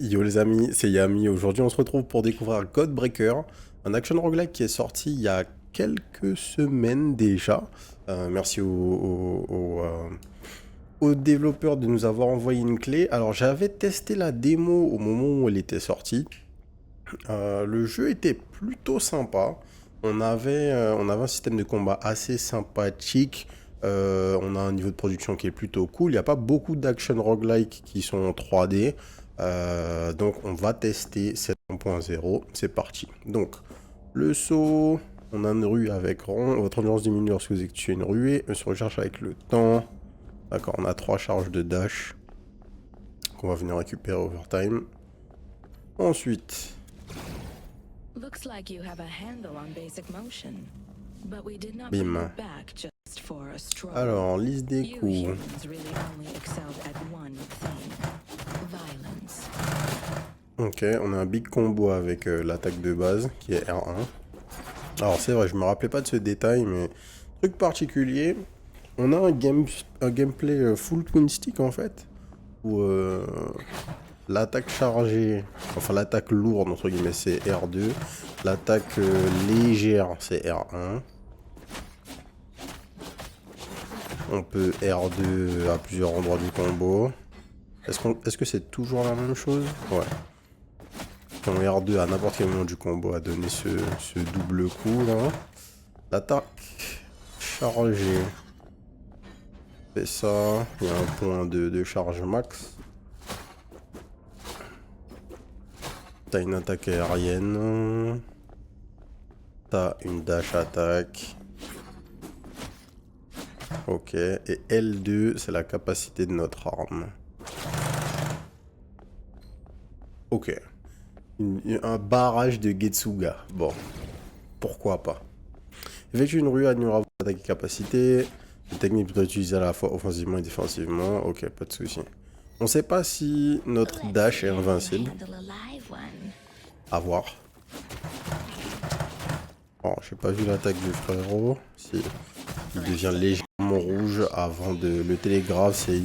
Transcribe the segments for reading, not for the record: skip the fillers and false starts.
Yo les amis, c'est Yami. Aujourd'hui, on se retrouve pour découvrir Codebreaker, un action roguelike qui est sorti il y a quelques semaines déjà. Merci aux développeurs de nous avoir envoyé une clé. Alors, j'avais testé la démo au moment où elle était sortie. Le jeu était plutôt sympa. On avait un système de combat assez sympathique. On a un niveau de production qui est plutôt cool. Il n'y a pas beaucoup d'action roguelike qui sont en 3D. Donc on va tester 7.0. C'est parti. Donc le saut, on a une rue avec rond. Votre endurance diminue lorsque vous exécutez une ruée. Elle se recharge avec le temps. D'accord, on a 3 charges de dash qu'on va venir récupérer overtime. Ensuite, Looks like you have a handle on basic motion, but we did not bring bim. you back just for a stroll. Alors, liste des You coups. humans really only excelled at one thing: violence. Ok, on a un big combo avec l'attaque de base qui est R1. Alors c'est vrai, je me rappelais pas de ce détail, mais truc particulier, on a un gameplay full twin stick en fait, où l'attaque chargée, enfin l'attaque lourde entre guillemets c'est R2, l'attaque légère c'est R1. On peut R2 à plusieurs endroits du combo. Est-ce que c'est toujours la même chose? Ouais. Quand R2 à n'importe quel moment du combo a donné ce double coup là. L'attaque chargée. Fait ça. Il y a un point de charge max. T'as une attaque aérienne. T'as une dash attaque. Ok. Et L2, c'est la capacité de notre arme. Ok. Un barrage de Getsuga. Bon. Pourquoi pas. Effectue une rue annulera votre attaque et capacité. La technique peut être utilisée à la fois offensivement et défensivement. Ok, pas de souci. On sait pas si notre dash est invincible. À voir. Bon, j'ai pas vu l'attaque du frérot. Si. Il devient légèrement rouge avant de... Le télégraphe, c'est...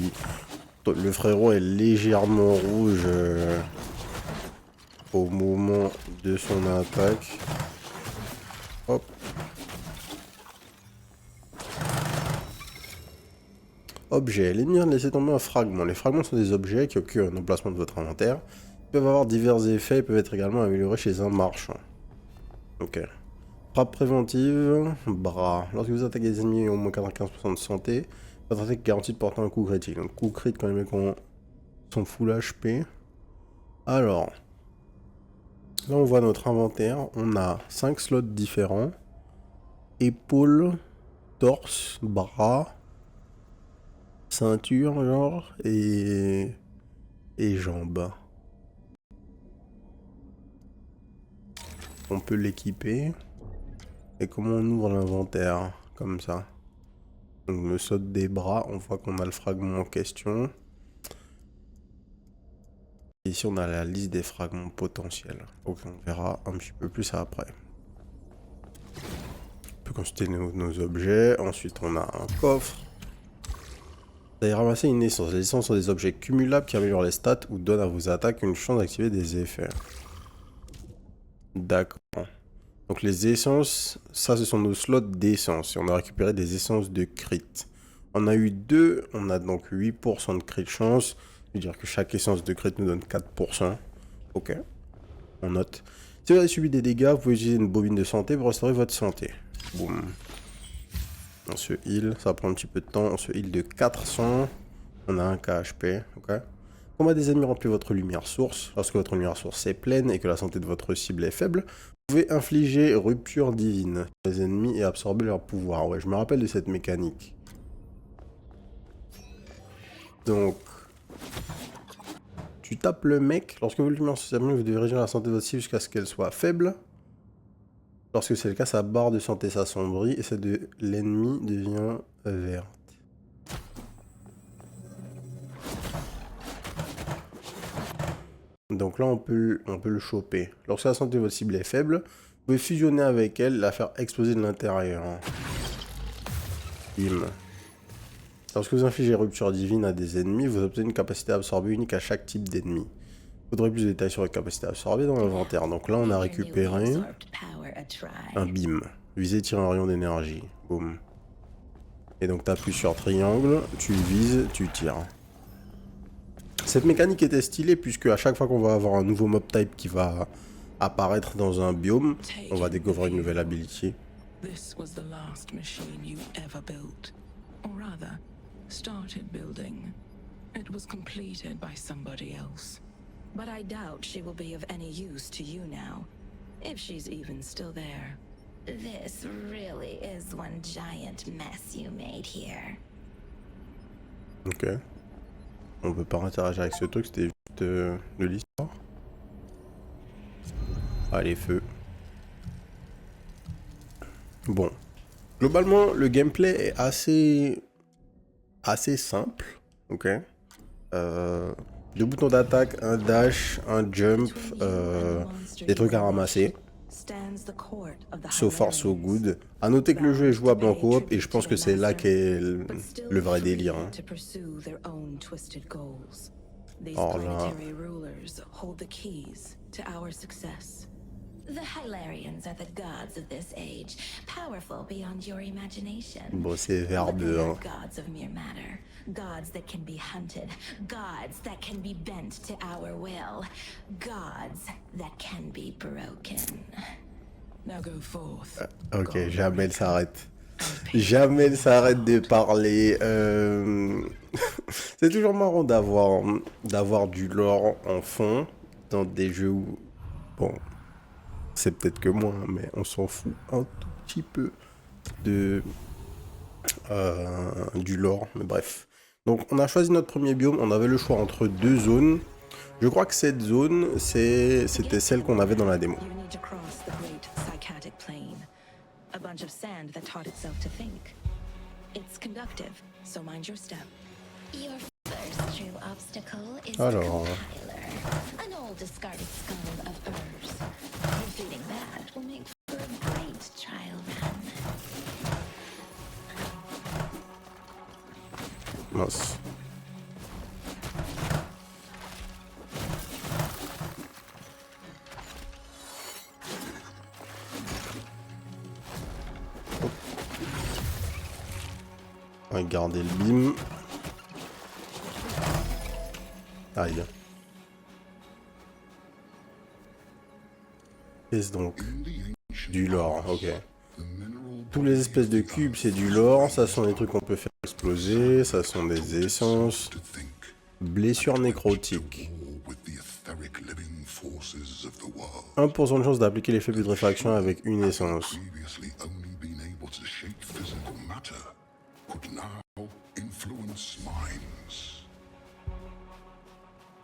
Le frérot est légèrement rouge au moment de son attaque. Hop. Objet. L'ennemi vient de laisser tomber un fragment. Les fragments sont des objets qui occupent un emplacement de votre inventaire. Ils peuvent avoir divers effets et peuvent être également améliorés chez un marchand. Ok. Frappe préventive. Bras. Lorsque vous attaquez des ennemis au moins 95% de santé, votre attaque est garantie de porter un coup critique. Donc coup crit quand les mecs sont full HP. Alors. Là on voit notre inventaire. On a 5 slots différents. Épaules, torse, bras, ceinture genre et jambes. On peut l'équiper. Et comment on ouvre l'inventaire? Comme ça. Donc le saut des bras, on voit qu'on a le fragment en question. Et ici on a la liste des fragments potentiels. Ok, on verra un petit peu plus après. On peut consulter nos objets. Ensuite on a un coffre. Vous allez ramasser une essence. Les essences sont des objets cumulables qui améliorent les stats ou donnent à vos attaques une chance d'activer des effets. D'accord. Donc les essences, ça ce sont nos slots d'essence. Et on a récupéré des essences de crit. On a eu 2, on a donc 8% de crit chance. Ça veut dire que chaque essence de crit nous donne 4%. Ok, on note. Si vous avez subi des dégâts, vous pouvez utiliser une bobine de santé pour restaurer votre santé. Boum. On se heal, ça prend un petit peu de temps. On se heal de 400. On a un KHP, ok. Combat des ennemis remplit votre lumière source. Lorsque votre lumière source est pleine et que la santé de votre cible est faible, vous pouvez infliger rupture divine sur les ennemis et absorber leur pouvoir. Ouais, je me rappelle de cette mécanique. Donc, tu tapes le mec. Lorsque votre lumière source est pleine, vous devez réduire la santé de votre cible jusqu'à ce qu'elle soit faible. Lorsque c'est le cas, sa barre de santé s'assombrit et celle de l'ennemi devient verte. Donc là, on peut le choper. Lorsque la santé de votre cible est faible, vous pouvez fusionner avec elle et la faire exploser de l'intérieur. Bim. Lorsque vous infligez rupture divine à des ennemis, vous obtenez une capacité à absorber unique à chaque type d'ennemi. Faudrait plus de détails sur la capacité absorbée dans l'inventaire. Donc là, on a récupéré un beam. Viser, tirer un rayon d'énergie. Boum. Et donc, t'appuies sur triangle, tu vises, tu tires. Cette mécanique était stylée puisque à chaque fois qu'on va avoir un nouveau mob type qui va apparaître dans un biome, on va découvrir une nouvelle ability. This was the last machine you ever built. Or rather, started building. It was completed by somebody else. But I doubt she will be of any use to you now, if she's even still there. This really is one giant mess you made here. Ok. On peut pas interagir avec ce truc, c'était juste de l'histoire. Allez, feu. Bon. Globalement, le gameplay est assez simple. Ok. Deux boutons d'attaque, un dash, un jump, des trucs à ramasser. So far so good. A noter que le jeu est jouable en coop et je pense que c'est là qu'est le vrai délire. Hein. Oh là. The Hylarians are the gods of this age, powerful beyond your imagination. Bon, c'est verbeux, hein. Gods of mere matter, gods that can be hunted, gods that can be bent to our will, gods that can be broken. Now go forth. Ok, jamais elle s'arrête. Jamais elle s'arrête de parler. C'est toujours marrant d'avoir du lore en fond dans des jeux où... Bon... C'est peut-être que moi, mais on s'en fout un tout petit peu de du lore, mais bref. Donc on a choisi notre premier biome, on avait le choix entre deux zones. Je crois que cette zone, c'était celle qu'on avait dans la démo. Alors... An old discarded skull of Urs. Defeating that will make for a great trial run. Mince. On va garder le beam. Aïe. Qu'est-ce donc? Du lore, ok. Tous les espèces de cubes, c'est du lore. Ça sont des trucs qu'on peut faire exploser. Ça sont des essences. Blessure nécrotique. 1% de chance d'appliquer l'effet putréfaction avec une essence.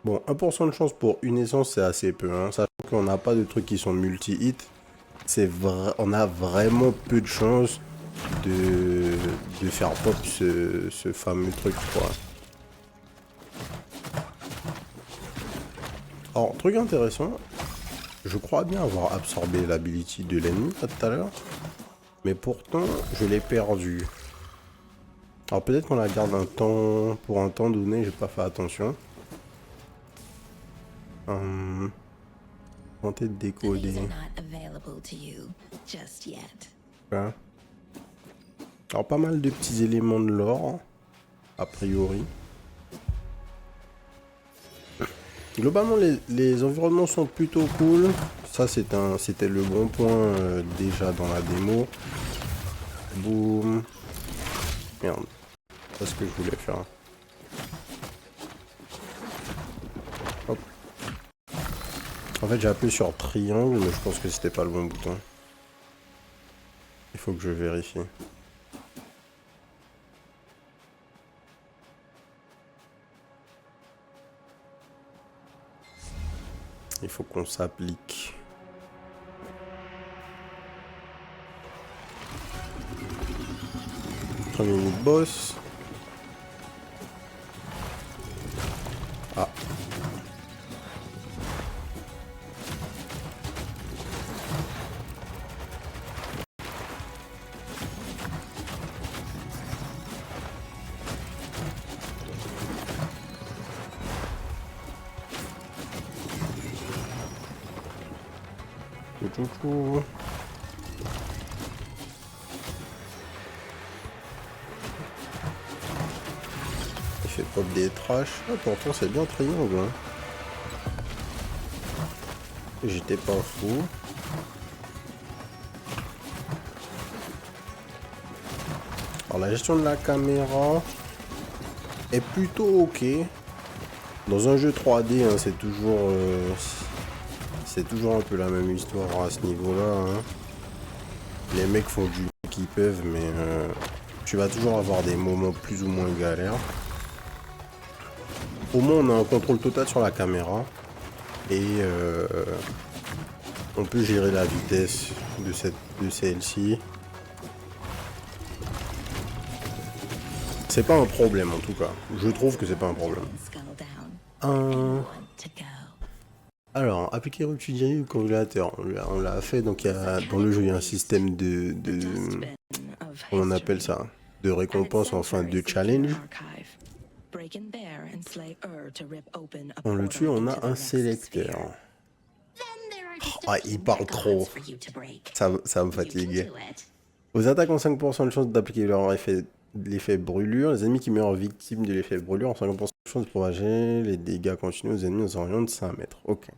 Bon, 1% de chance pour une essence, c'est assez peu. Hein. Sachant qu'on n'a pas de trucs qui sont multi-hit, on a vraiment peu de chance de faire pop ce fameux truc, quoi. Alors, truc intéressant, je crois bien avoir absorbé l'ability de l'ennemi tout à l'heure, mais pourtant, je l'ai perdu. Alors peut-être qu'on la garde pour un temps donné, j'ai pas fait attention. Tenter de décoder. Ouais. Alors pas mal de petits éléments de lore, a priori. Globalement les environnements sont plutôt cool. Ça c'était le bon point déjà dans la démo. Boum. Merde. C'est ce que je voulais faire. Hop. En fait j'ai appuyé sur triangle mais je pense que c'était pas le bon bouton. Il faut que je vérifie. Il faut qu'on s'applique. Premier mid-boss. Ah. Chou, chou, chou. Il fait pop des trash. Ah, pourtant c'est bien triangle. Hein. J'étais pas fou. Alors la gestion de la caméra est plutôt ok. Dans un jeu 3D, hein, c'est toujours un peu la même histoire à ce niveau-là. Hein. Les mecs font du qu'ils peuvent, mais tu vas toujours avoir des moments plus ou moins galères. Au moins, on a un contrôle total sur la caméra et on peut gérer la vitesse de celle-ci. C'est pas un problème en tout cas. Je trouve que c'est pas un problème. Alors, appliquer rupture au congélateur. On l'a fait, donc dans le jeu, il y a un système comment on appelle ça? De récompense, enfin de challenge. On le tue, on a un sélecteur. Ah, il parle trop. Ça me fatigue. Aux attaques ont 5% de chance d'appliquer l'effet brûlure. Les ennemis qui meurent victimes de l'effet brûlure ont 50% de chance de propager les dégâts continus aux ennemis aux environs de 5 mètres. Ok.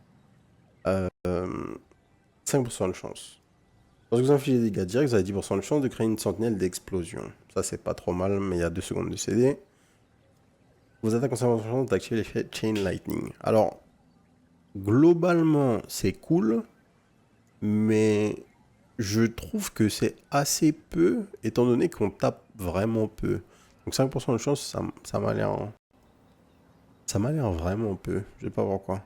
5% de chance. Lorsque vous infligez des dégâts directs, vous avez 10% de chance de créer une sentinelle d'explosion. Ça, c'est pas trop mal, mais il y a 2 secondes de CD. Vos attaques ont 50% de chance d'activer l'effet Chain Lightning. Alors, globalement, c'est cool, mais je trouve que c'est assez peu, étant donné qu'on tape vraiment peu. Donc 5% de chance, ça m'a l'air... Ça m'a l'air vraiment peu. Je vais pas voir quoi.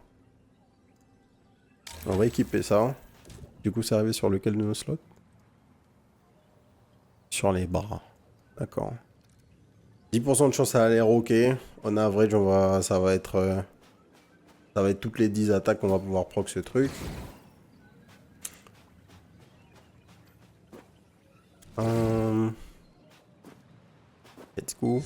On va équiper ça. Du coup, c'est arrivé sur lequel de nos slots? Sur les bras. D'accord. 10% de chance, ça a l'air ok. En average, ça va être toutes les 10 attaques qu'on va pouvoir proc ce truc. Let's go.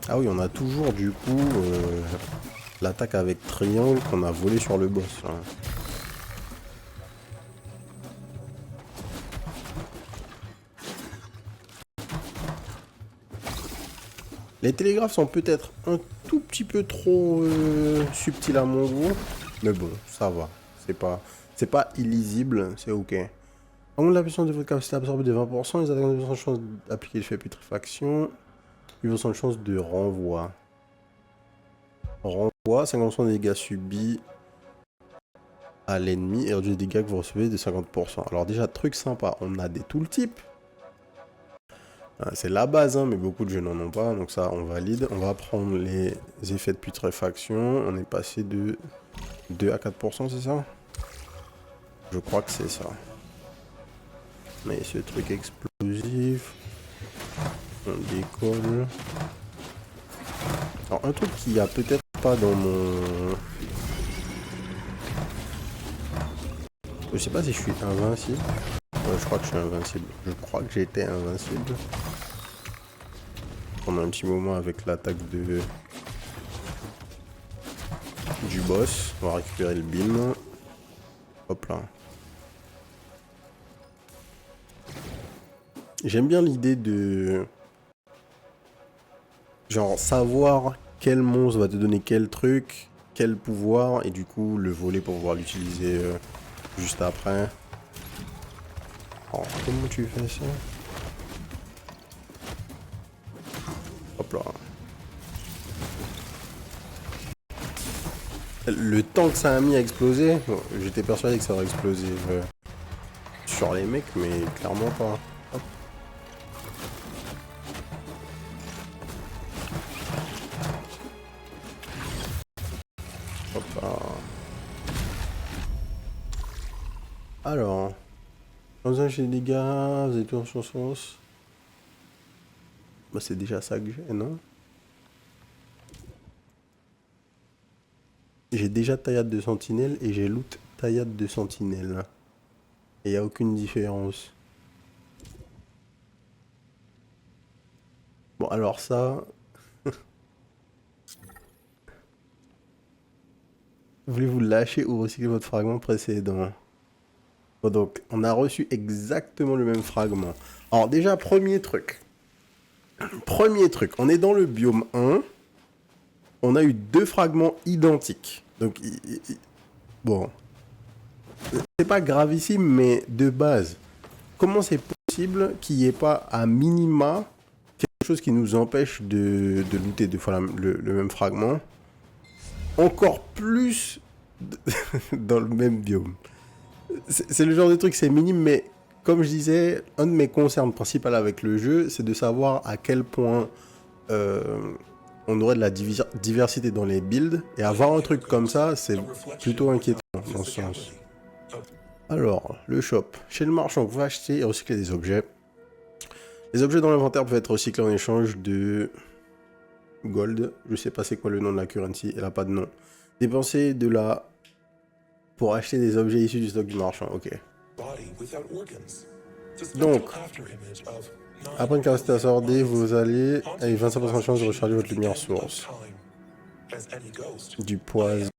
Ah oui, on a toujours du coup l'attaque avec triangle qu'on a volé sur le boss. Hein. Les télégraphes sont peut-être un tout petit peu trop subtils à mon goût, mais bon, ça va. C'est pas illisible, c'est ok. Augmente la puissance de votre capacité à absorber de 20%, les attaques ont 2% de chance d'appliquer l'effet putréfaction, 8% de chance de renvoi. Renvoi, 50% des dégâts subis à l'ennemi et réduit les dégâts que vous recevez de 50%. Alors déjà, truc sympa, on a des tooltips. C'est la base, hein, mais beaucoup de jeux n'en ont pas, donc ça on valide. On va prendre les effets de putréfaction. On est passé de 2 à 4%, c'est ça? Je crois que c'est ça. Mais ce truc explosif. On décolle. Alors un truc qu'il n'y a peut-être pas dans mon... Je sais pas si je suis invincible. Ouais, je crois que je suis invincible. Je crois que j'étais invincible. Pendant un petit moment avec l'attaque du boss. On va récupérer le beam. Hop là. J'aime bien l'idée de... genre savoir quel monstre va te donner quel truc, quel pouvoir, et du coup le voler pour pouvoir l'utiliser juste après. Oh, comment tu fais ça? Hop là. Le temps que ça a mis à exploser, bon, j'étais persuadé que ça aurait explosé sur les mecs, mais clairement pas. Hop. Hop là. Alors, dans un j'ai des dégâts, vous avez tout en chance. Bah, c'est déjà ça que j'ai, non? J'ai déjà taillade de sentinelle et j'ai loot taillade de sentinelle. Et il n'y a aucune différence. Bon, alors ça... Voulez-vous lâcher ou recycler votre fragment précédent? Bon, donc, on a reçu exactement le même fragment. Alors déjà, premier truc. On est dans le biome 1. On a eu 2 fragments identiques. Donc, bon. C'est pas gravissime, mais de base. Comment c'est possible qu'il n'y ait pas, à minima, quelque chose qui nous empêche de looter 2 fois le même fragment? Encore plus dans le même biome. C'est le genre de truc, c'est minime, mais comme je disais, un de mes concerns principaux avec le jeu, c'est de savoir à quel point on aurait de la diversité dans les builds. Et avoir un truc comme ça, c'est plutôt inquiétant dans ce sens. Alors, le shop. Chez le marchand, vous pouvez acheter et recycler des objets. Les objets dans l'inventaire peuvent être recyclés en échange de gold. Je sais pas c'est quoi le nom de la currency, elle a pas de nom. Dépenser de la... pour acheter des objets issus du stock du marchand, ok. Donc, après une capacité à sortir, vous allez avec 25% de chance de recharger votre lumière source. Du poison.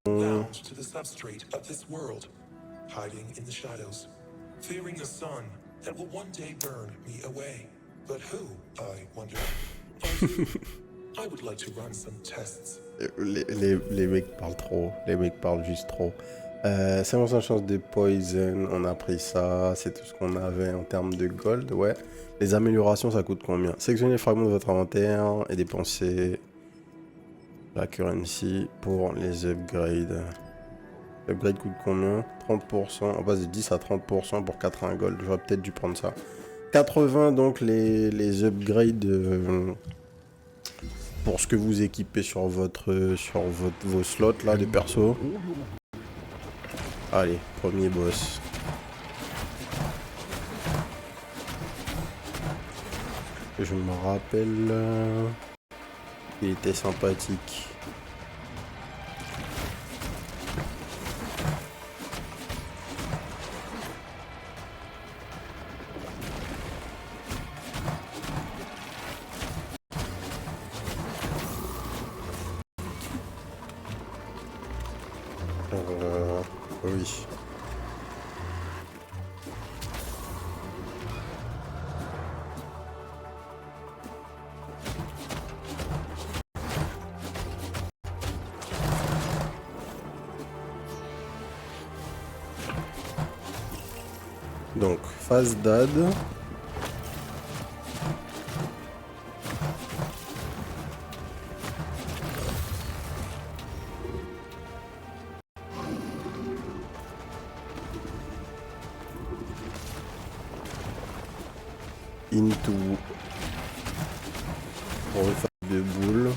Les mecs parlent trop. Les mecs parlent juste trop. 50% de chance de poison, on a pris ça, c'est tout ce qu'on avait en termes de gold, ouais. Les améliorations, ça coûte combien? Sélectionnez les fragments de votre inventaire et dépensez la currency pour les upgrades. L'upgrade coûte combien? 30%, on passe de 10 à 30% pour 80 gold, j'aurais peut-être dû prendre ça. 80 donc les upgrades pour ce que vous équipez sur vos slots là de perso. Allez, premier boss. Je me rappelle... il était sympathique. Oui. Donc, phase d'ad. Into pour une phase de boule.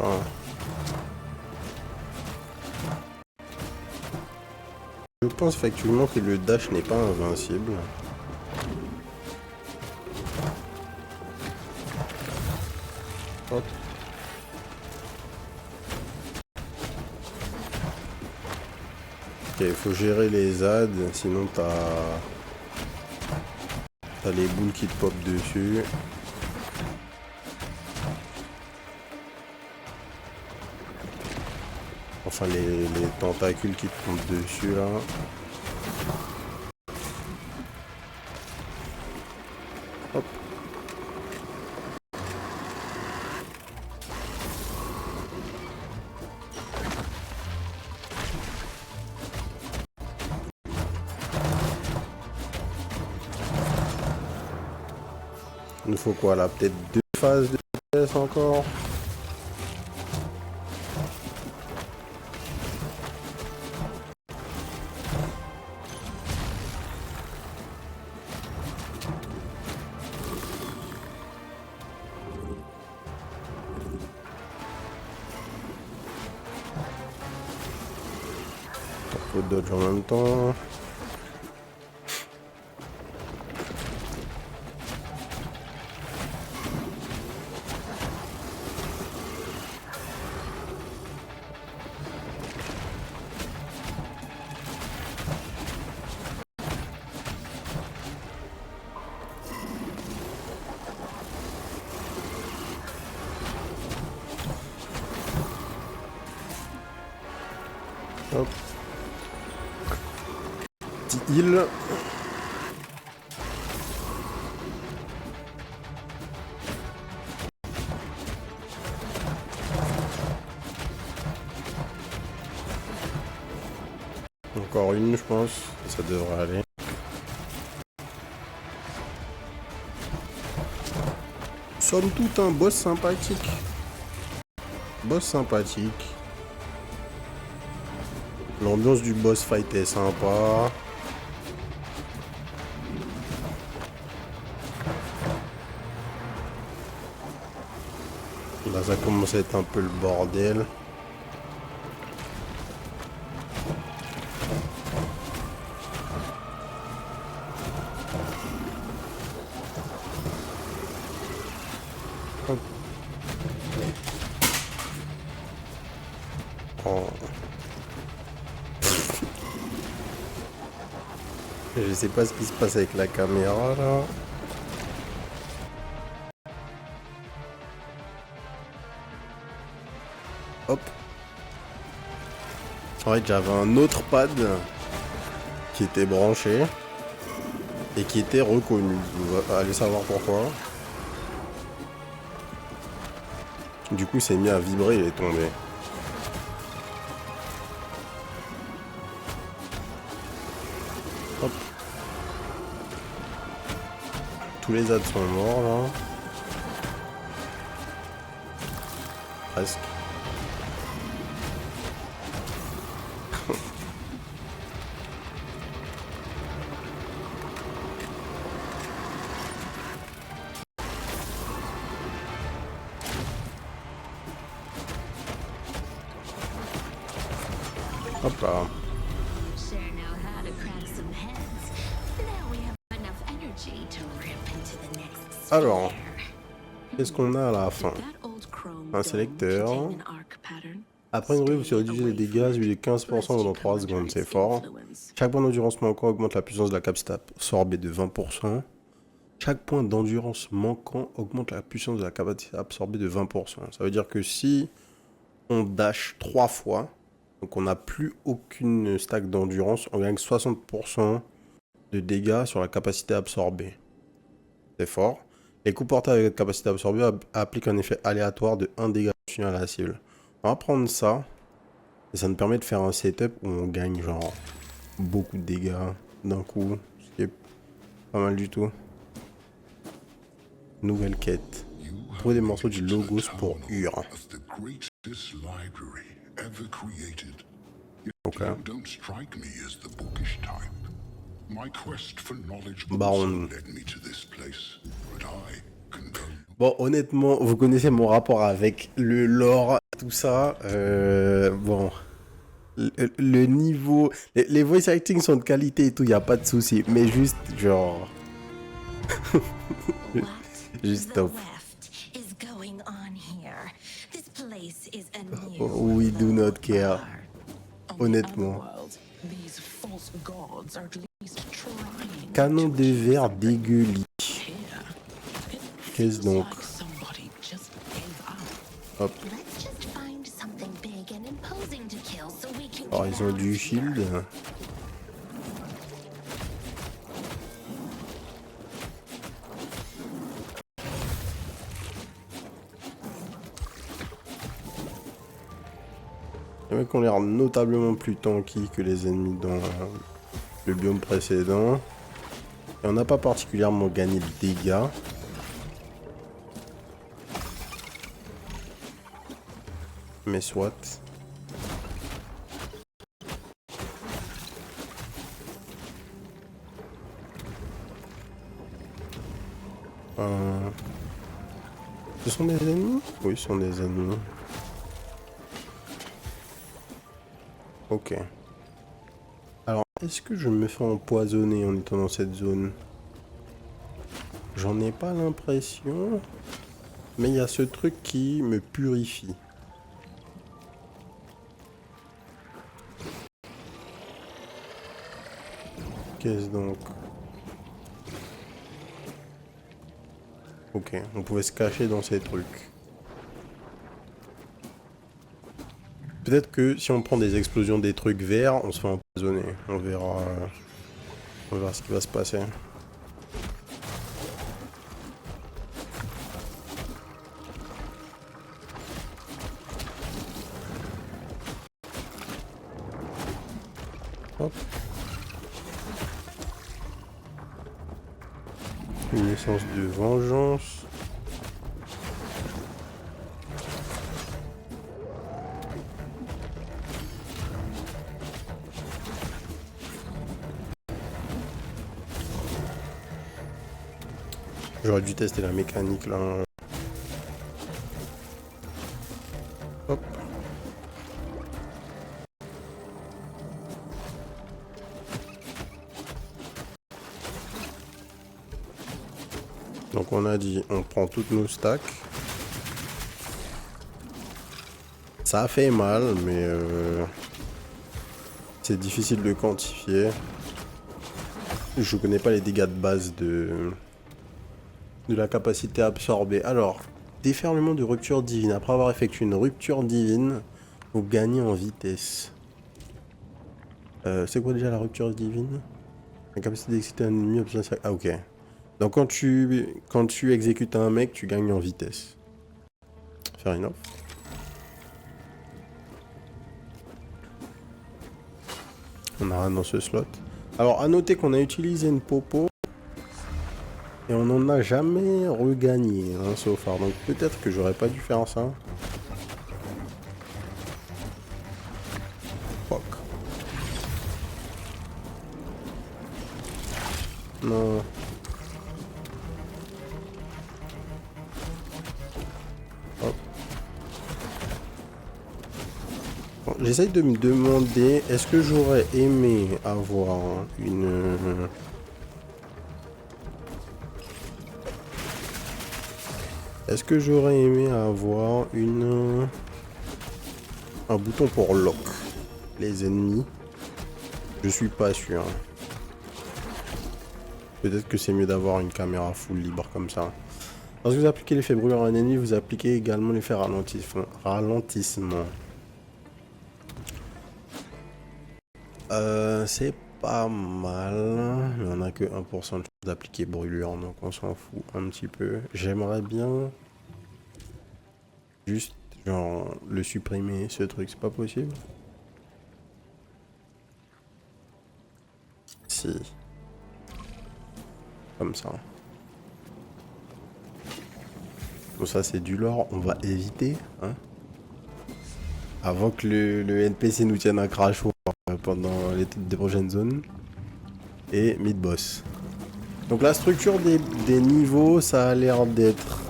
Ah. Je pense effectivement que le dash n'est pas invincible. Hop. Ok, il faut gérer les ZAD, sinon t'as les boules qui te pop dessus. Enfin les tentacules qui te tombent dessus là. Hop. Il nous faut quoi là? Peut-être 2 phases de FPS encore. Un peu de dodge en même temps. Hop. Petite île. Encore une, je pense. Ça devrait aller. Somme toute, un boss sympathique. Boss sympathique. L'ambiance du boss fight est sympa. Là, ça commence à être un peu le bordel. Hop. Oh. Je sais pas ce qui se passe avec la caméra là. Hop. En fait, j'avais un autre pad qui était branché et qui était reconnu. Vous allez savoir pourquoi. Du coup, c'est mis à vibrer, il est tombé. Hop. Tous les adds sont morts là. Presque. Hop là. Sure know how to crack some heads. Now we have enough energy to rip into the next Alors, sphere. qu'est-ce qu'on a à la fin? That old chrome Un dome sélecteur. contain an arc pattern. Après une ruée, vous réduisez les dégâts, celui de 15% pendant 3 secondes, c'est fort. Chaque point d'endurance manquant augmente la puissance de la capacité absorbée de 20%. Chaque point d'endurance manquant augmente la puissance de la capacité absorbée de 20%. Ça veut dire que si on dash 3 fois, donc on n'a plus aucune stack d'endurance, on gagne 60% de dégâts sur la capacité absorbée. C'est fort. Les coups portés avec la capacité absorbée appliquent un effet aléatoire de 1 dégât à la cible. On va prendre ça. Et ça nous permet de faire un setup où on gagne genre beaucoup de dégâts d'un coup. Ce qui est pas mal du tout. Nouvelle quête. Trouver des morceaux du Logos pour Ur. Ok. Baron. Bon, honnêtement, vous connaissez mon rapport avec le lore, tout ça. Bon. Le niveau... Les voice acting sont de qualité et tout, il n'y a pas de souci. Mais juste, genre... What Juste the top. weft is going on here? This place is a new We do not care. On the Honnêtement. otherworld, these false gods are at least trying Canon to de verre dégueulis. here. It Qu'est-ce feels donc? like somebody just gave up. Hop. Let's just find something big and imposing to kill so we can Alors, get ils ont out du of shield. here. Les mecs ont l'air notablement plus tanky que les ennemis dans le biome précédent. Et on n'a pas particulièrement gagné de dégâts. Mais soit. Ce sont des ennemis? Oui, ce sont des ennemis. Ok. Alors, est-ce que je me fais empoisonner en étant dans cette zone? J'en ai pas l'impression. Mais il y a ce truc qui me purifie. Qu'est-ce donc? Ok, on pouvait se cacher dans ces trucs. Peut-être que si on prend des explosions des trucs verts, on se fait empoisonner. On verra ce qui va se passer. Hop. Une essence de vengeance. J'aurais dû tester la mécanique là. Hop. Donc on a dit, on prend toutes nos stacks. Ça a fait mal, mais c'est difficile de quantifier. Je connais pas les dégâts de base de la capacité absorbée. Alors, déferlement de rupture divine. Après avoir effectué une rupture divine, vous gagnez en vitesse. C'est quoi déjà la rupture divine? La capacité d'exciter un ennemi obtient... Ah ok. Donc quand tu exécutes un mec, tu gagnes en vitesse. Fair enough. On a rien dans ce slot. Alors à noter qu'on a utilisé une popo. Et on n'en a jamais regagné, hein, so far. Donc peut-être que j'aurais pas dû faire ça. Fuck. Non. Hop. Bon, j'essaye de me demander, est-ce que j'aurais aimé avoir une... Est-ce que j'aurais aimé avoir un bouton pour lock les ennemis? Je suis pas sûr. Peut-être que c'est mieux d'avoir une caméra full libre comme ça. Lorsque vous appliquez l'effet brûlure à un ennemi, vous appliquez également l'effet ralentissement. C'est pas mal. Il n'y en a que 1% de chance d'appliquer brûlure, donc on s'en fout un petit peu. J'aimerais bien juste genre le supprimer, ce truc, c'est pas possible? Si. Comme ça. Bon, ça c'est du lore, on va éviter, hein. Avant que le NPC nous tienne un crash pendant les des prochaines zones. Et mid-boss. Donc la structure des niveaux, ça a l'air d'être...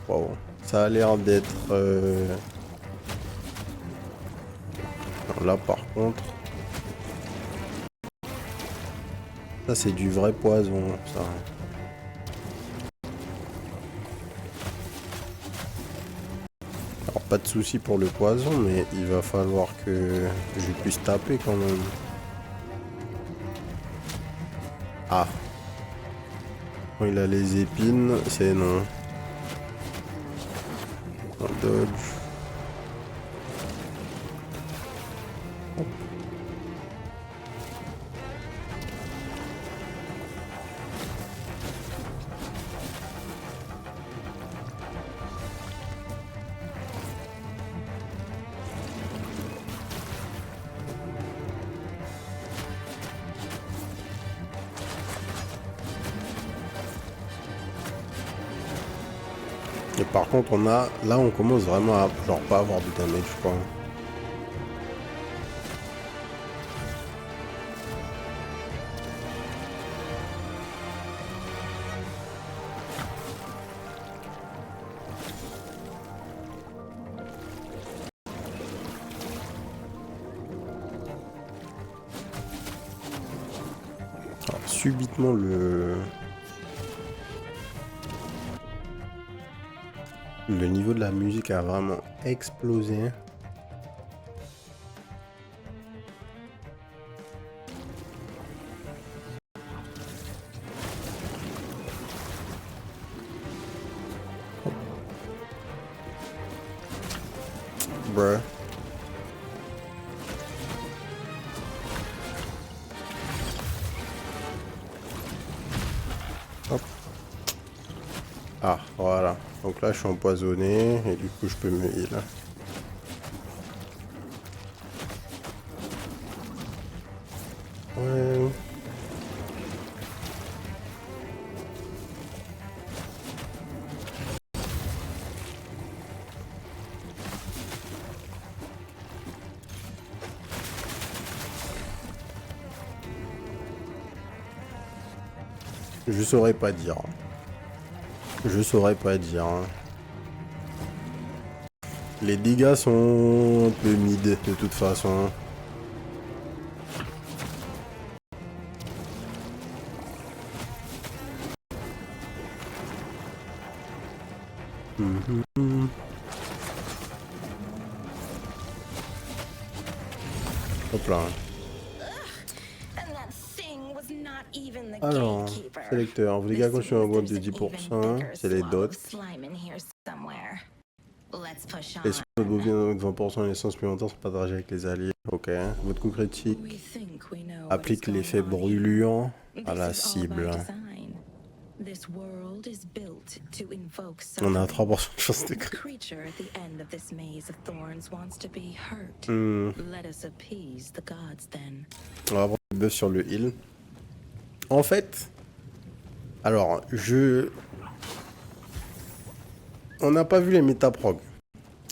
Wow. Ça a l'air d'être... Là par contre... Ça c'est du vrai poison, ça. Alors pas de souci pour le poison, mais il va falloir que je puisse taper quand même. Ah. Quand il a les épines, c'est non. On dodge. Et par contre, on a... Là, on commence vraiment à genre pas avoir de damage, je crois. Alors, subitement, le niveau de la musique a vraiment explosé. Bruh. Hop. Ah, voilà. Donc là, je suis empoisonné et du coup, je peux me heal. Ouais. Je saurais pas dire. Je saurais pas dire. Les dégâts sont un peu mid de toute façon. Mhm. Hop là. And that thing was not even the Alors, gatekeeper. sélecteur. Vos dégâts conçus en augmentent de 10%. C'est les dots. Slime in here somewhere. Let's push Les on. soins de bovins de 20% et les sens supplémentaires sont partagés avec les alliés. Ok. Votre coup critique We think we know what is applique going l'effet on here. brûlant à la This is all cible. by design. This world is built to invoke On a suffering. 3% de chance de The crit. creature at the end of this maze of thorns wants to be hurt. Let us appease the gods then. On va avoir le buff sur le heal. En fait, alors, on n'a pas vu les métaprog.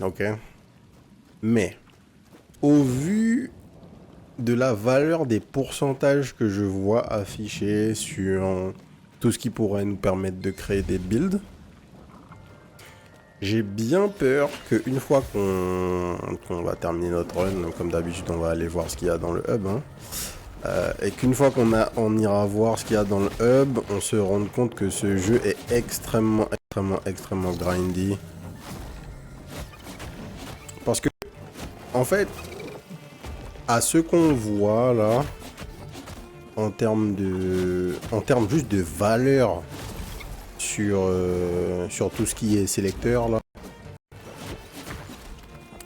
Ok. Mais, au vu de la valeur des pourcentages que je vois affichés sur tout ce qui pourrait nous permettre de créer des builds, j'ai bien peur qu'une fois qu'on va terminer notre run, comme d'habitude on va aller voir ce qu'il y a dans le hub, hein, et qu'une fois on ira voir ce qu'il y a dans le hub, on se rende compte que ce jeu est extrêmement grindy. Parce que, en fait, à ce qu'on voit là, en termes juste de valeur sur tout ce qui est sélecteur là,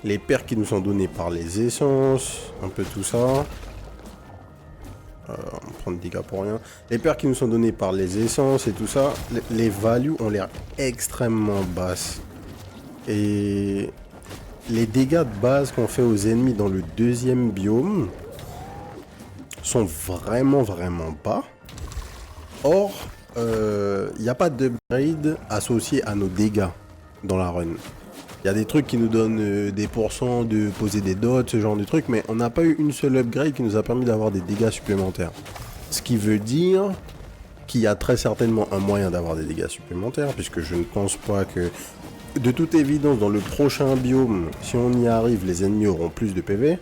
les paires qui nous sont données par les essences, un peu tout ça. On prend des dégâts pour rien. Les paires qui nous sont données par les essences et tout ça, les values ont l'air extrêmement basses. Et les dégâts de base qu'on fait aux ennemis dans le deuxième biome sont vraiment bas. Or, il n'y a pas d'upgrade associé à nos dégâts dans la run. Il y a des trucs qui nous donnent des pourcents de poser des dots, ce genre de trucs, mais on n'a pas eu une seule upgrade qui nous a permis d'avoir des dégâts supplémentaires. Ce qui veut dire qu'il y a très certainement un moyen d'avoir des dégâts supplémentaires, puisque je ne pense pas que... De toute évidence, dans le prochain biome, si on y arrive, les ennemis auront plus de PV,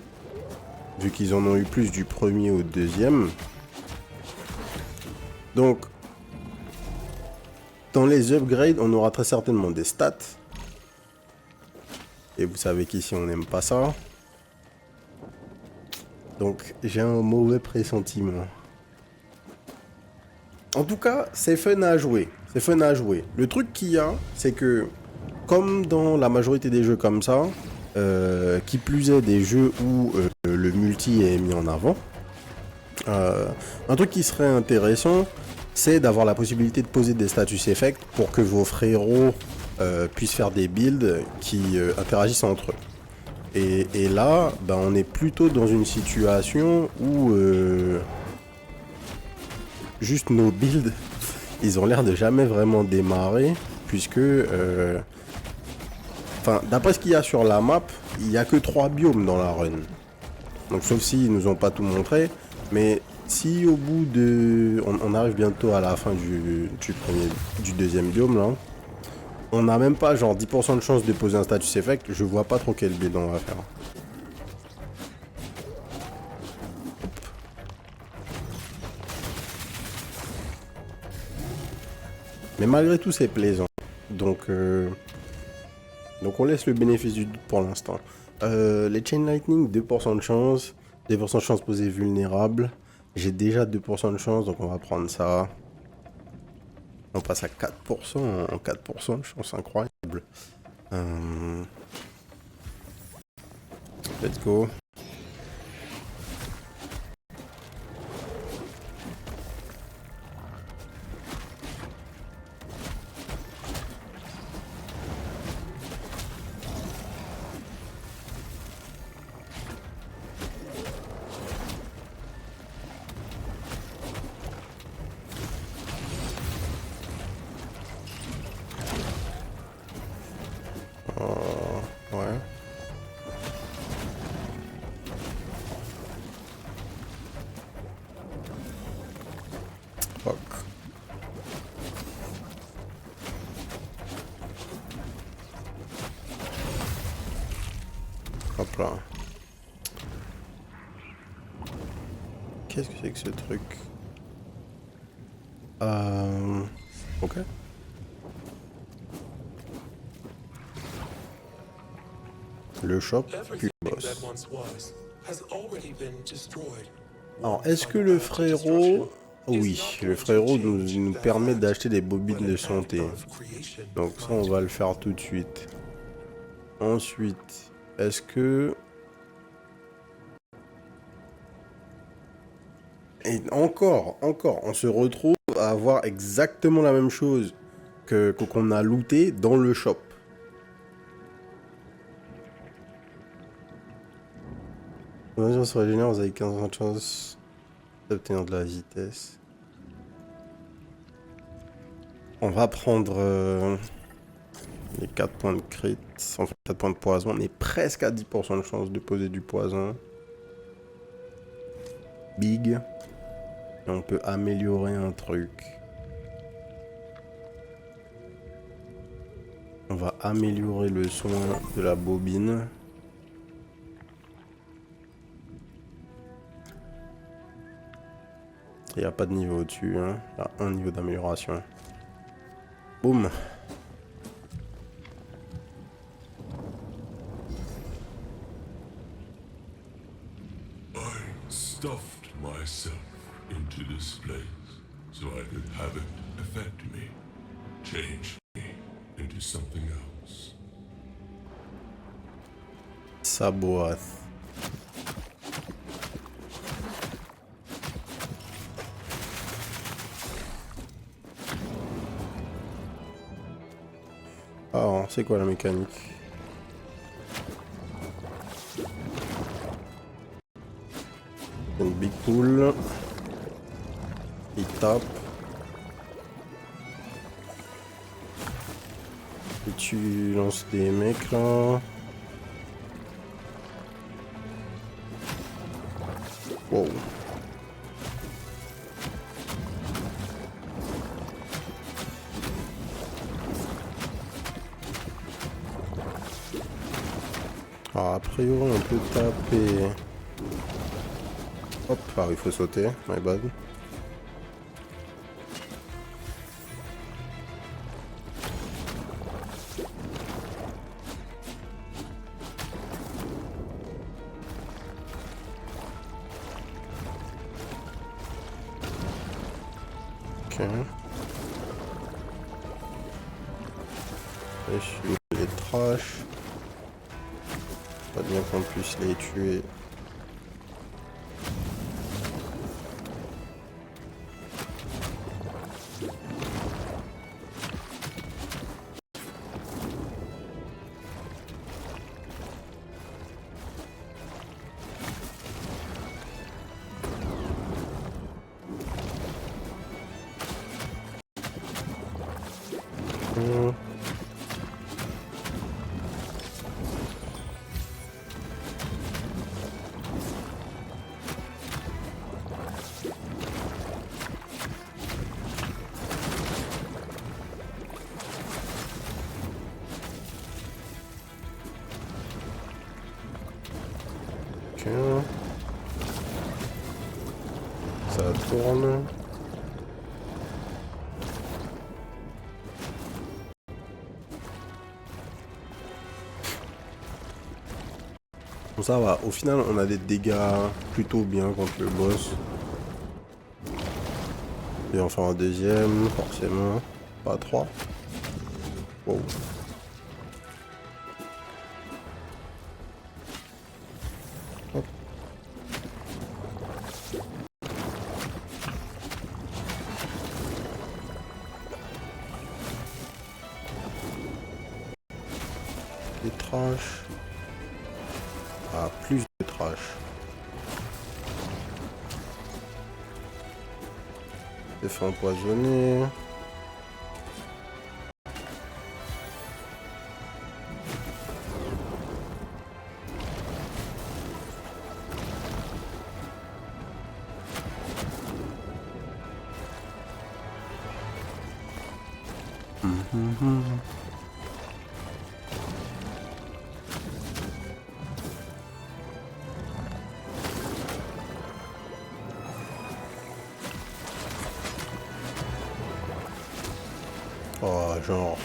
vu qu'ils en ont eu plus du premier au deuxième. Donc, dans les upgrades, on aura très certainement des stats. Et vous savez qu'ici, on n'aime pas ça. Donc, j'ai un mauvais pressentiment. En tout cas, c'est fun à jouer. C'est fun à jouer. Le truc qu'il y a, c'est que, comme dans la majorité des jeux comme ça, qui plus est des jeux où le multi est mis en avant, un truc qui serait intéressant, c'est d'avoir la possibilité de poser des status effects pour que vos frérots puissent faire des builds qui interagissent entre eux. Et là, ben, on est plutôt dans une situation où juste nos builds, ils ont l'air de jamais vraiment démarrer, puisque Enfin, d'après ce qu'il y a sur la map, il n'y a que 3 biomes dans la run. Donc sauf s'ils nous ont pas tout montré. Mais si au bout de... On arrive bientôt à la fin du deuxième biome là. On n'a même pas genre 10% de chance de poser un status effect. Je vois pas trop quel build on va faire. Mais malgré tout c'est plaisant. Donc on laisse le bénéfice du doute pour l'instant. Les Chain Lightning, 2% de chance. 2% de chance posée vulnérable. J'ai déjà 2% de chance, donc on va prendre ça. On passe à 4%. En 4% de chance, incroyable. Let's go. Ouais. Fuck. Hop là. Qu'est-ce que c'est que ce truc? Ok. Le shop puis le boss. Alors, est-ce que le frérot... Oui, le frérot nous permet d'acheter des bobines de santé. Donc ça, on va le faire tout de suite. Ensuite, est-ce que... Et encore, on se retrouve à avoir exactement la même chose qu'on a looté dans le shop. On se régénère, vous avez 15% de chance d'obtenir de la vitesse. On va prendre les 4 points de crit, enfin 4 points de poison. On est presque à 10% de chance de poser du poison. Big. Et on peut améliorer un truc. On va améliorer le soin de la bobine. Il n'y a pas de niveau au-dessus, hein. Il y a un niveau d'amélioration. Boum. I stuffed myself into this place so I could have it affect me, change me into something else. Saboth. Alors, c'est quoi la mécanique? Une big pool. Il tape. Et tu lances des mecs là. Wow. Alors, a priori, on peut taper. Hop, ah, il faut sauter, my bad. Ok. Et je suis les trash. Pas bien qu'on puisse les tuer. Ok. Ça tourne. Bon, ça va. Au final, on a des dégâts plutôt bien contre le boss. Et enfin un deuxième, forcément. Pas trois. Wow. Hop. Des trash. Ah, plus de trash. Des fait empoisonner. Oh, genre.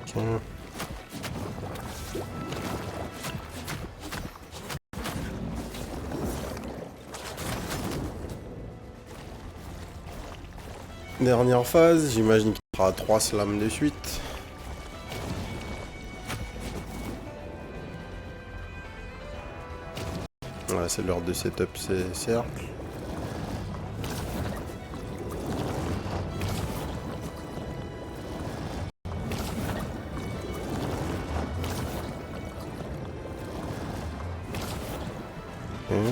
Tiens. Dernière phase, j'imagine qu'il fera 3 slams de suite. Voilà, c'est l'heure de setup ces cercles. Ok.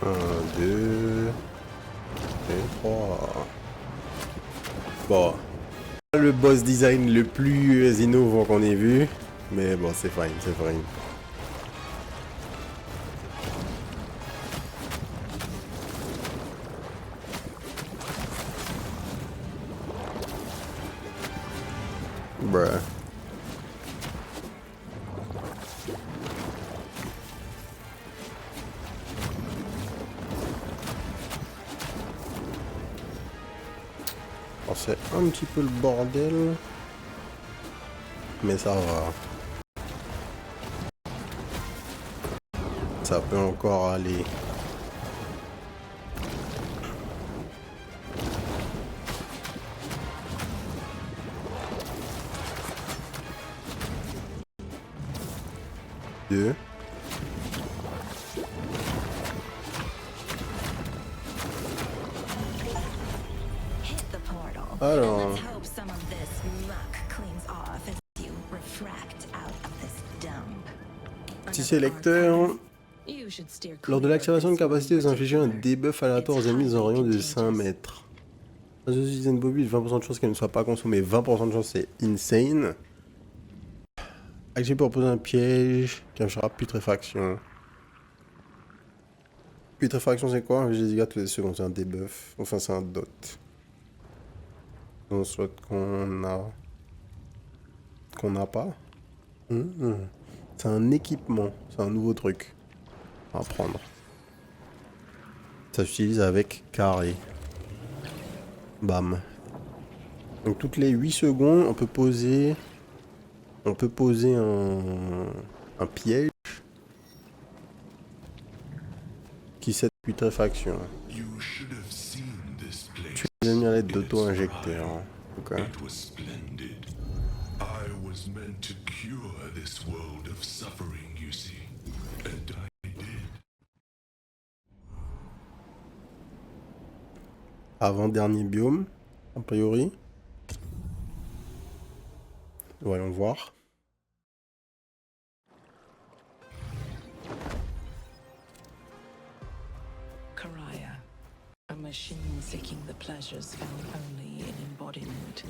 Un, deux, et trois. Bon, le boss design le plus innovant qu'on ait vu, mais bon, c'est fine, c'est fine. Bruh. Alors, c'est un petit peu le bordel, mais ça va. Ça peut encore aller. Deux. Hit the portal. Alors. Let's hope some of this muck cleans off as you refract out of this dump. Petit sélecteur. You should steer Lors de clear of l'activation de this capacité, vous water infligez un here. debuff aléatoire aux ennemis dans un rayon de 5 mètres. Dans une dizaine de bobule, 20% de chance qu'elle ne soit pas consommée. 20% de chance, c'est insane. Activé pour poser un piège qui infligera putréfaction. Putréfaction, c'est quoi? Un dégâts tous les secondes, c'est un debuff. Enfin, c'est un dot. Dans le slot qu'on a. Qu'on n'a pas. C'est un équipement. C'est un nouveau truc à prendre. Ça s'utilise avec carré. Bam. Donc toutes les 8 secondes, on peut poser un piège qui set putréfaction. You should have seen this place. Tu les ennemis à l'aide d'auto-injecteurs. Ok. It was splendid. I was meant to cure this world of suffering, you see. And I did. Avant-dernier biome, a priori. Voyons voir. Karaya, a machine seeking the pleasures found only in embodiment.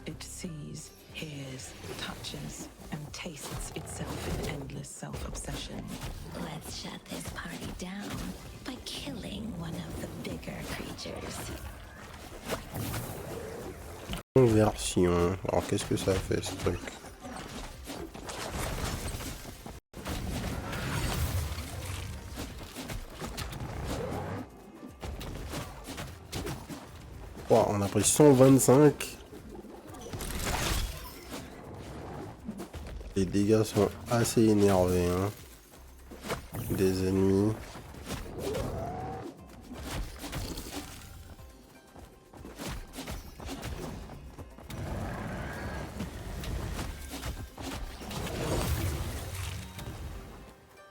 It sees, hears, touches, and tastes itself in endless self-obsession. Let's shut this party down by killing one of the bigger creatures. Conversion. Alors qu'est-ce que ça fait ce truc? Wow, on a pris 125. Les dégâts sont assez énervés, hein. Des ennemis.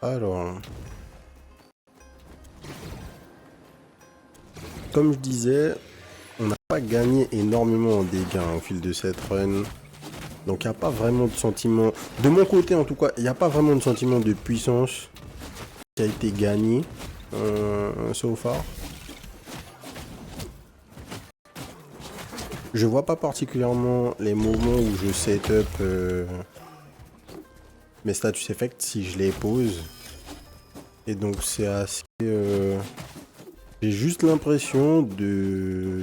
Alors, comme je disais, on n'a pas gagné énormément en dégâts au fil de cette run. Donc il n'y a pas vraiment de sentiment, de mon côté en tout cas, il n'y a pas vraiment de sentiment de puissance qui a été gagné so far. Je vois pas particulièrement les moments où je setup mes status effects si je les pose. Et donc c'est assez... j'ai juste l'impression de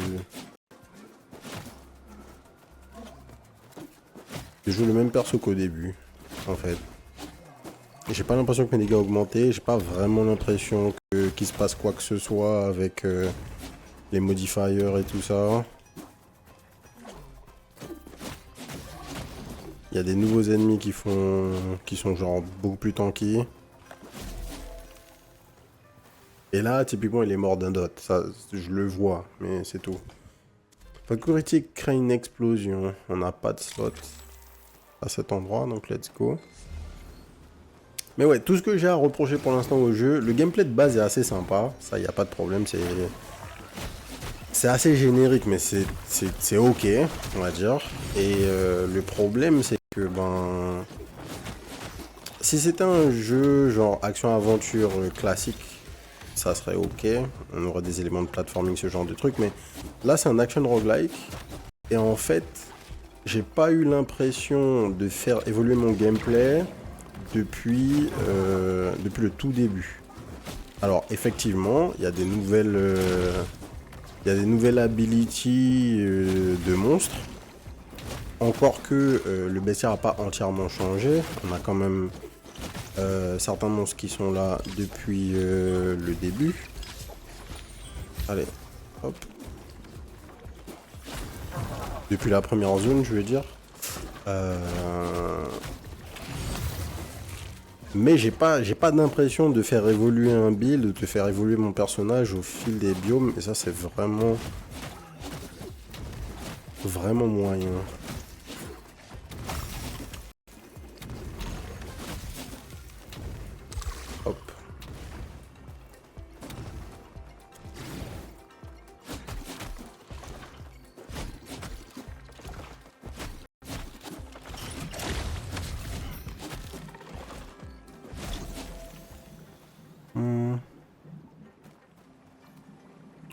jouer le même perso qu'au début, en fait. J'ai pas l'impression que mes dégâts ont augmenté, j'ai pas vraiment l'impression qu'il se passe quoi que ce soit avec les modifiers et tout ça. Il y a des nouveaux ennemis qui sont genre beaucoup plus tanky. Et là, typiquement, il est mort d'un dot. Ça, je le vois, mais c'est tout. Facteur critique crée une explosion. On n'a pas de slot à cet endroit, donc let's go. Mais ouais, tout ce que j'ai à reprocher pour l'instant au jeu, le gameplay de base est assez sympa. Ça, il n'y a pas de problème. C'est assez générique, mais c'est ok, on va dire. Et le problème, c'est que, ben... si c'était un jeu genre action-aventure classique, ça serait ok, on aurait des éléments de platforming, ce genre de truc, mais là c'est un action roguelike, et en fait, j'ai pas eu l'impression de faire évoluer mon gameplay depuis le tout début. Alors effectivement, il y a des nouvelles abilities de monstres, encore que le bestiaire n'a pas entièrement changé, on a quand même... certains monstres qui sont là depuis le début. Allez, hop. Depuis la première zone, je veux dire. Mais j'ai pas d'impression de faire évoluer un build, de faire évoluer mon personnage au fil des biomes. Et ça, c'est vraiment moyen. Hop.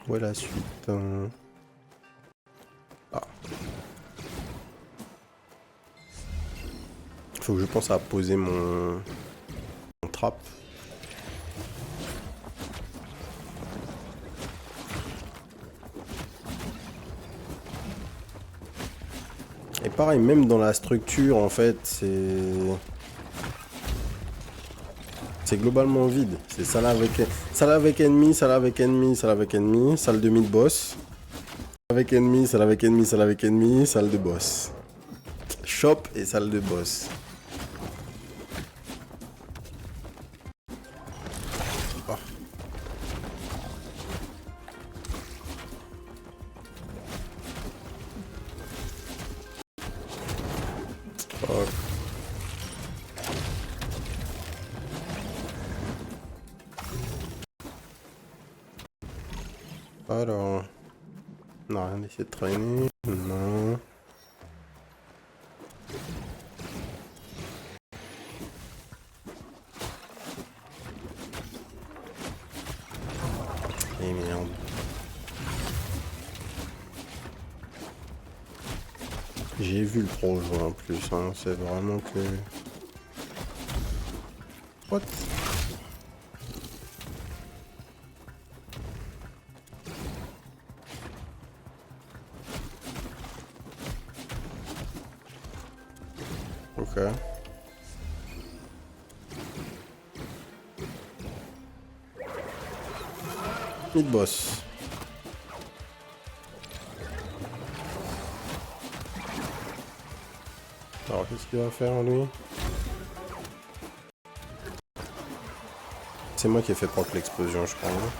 Où est la suite? Ah. Faut que je pense à poser mon trap. Et pareil, même dans la structure, en fait, c'est globalement vide. C'est salle avec ennemi, salle avec ennemi, salle avec ennemi, salle de mid-boss. Avec ennemi, salle avec ennemi, salle avec ennemi, salle de boss. Shop et salle de boss. Oh. Hop. Alors, on n'a rien essayé de traîner. Non. Et merde. J'ai vu le projet en plus, hein. C'est vraiment que... What? Ok. Mid-boss. Alors qu'est-ce qu'il va faire lui? C'est moi qui ai fait proc l'explosion je crois. Hein.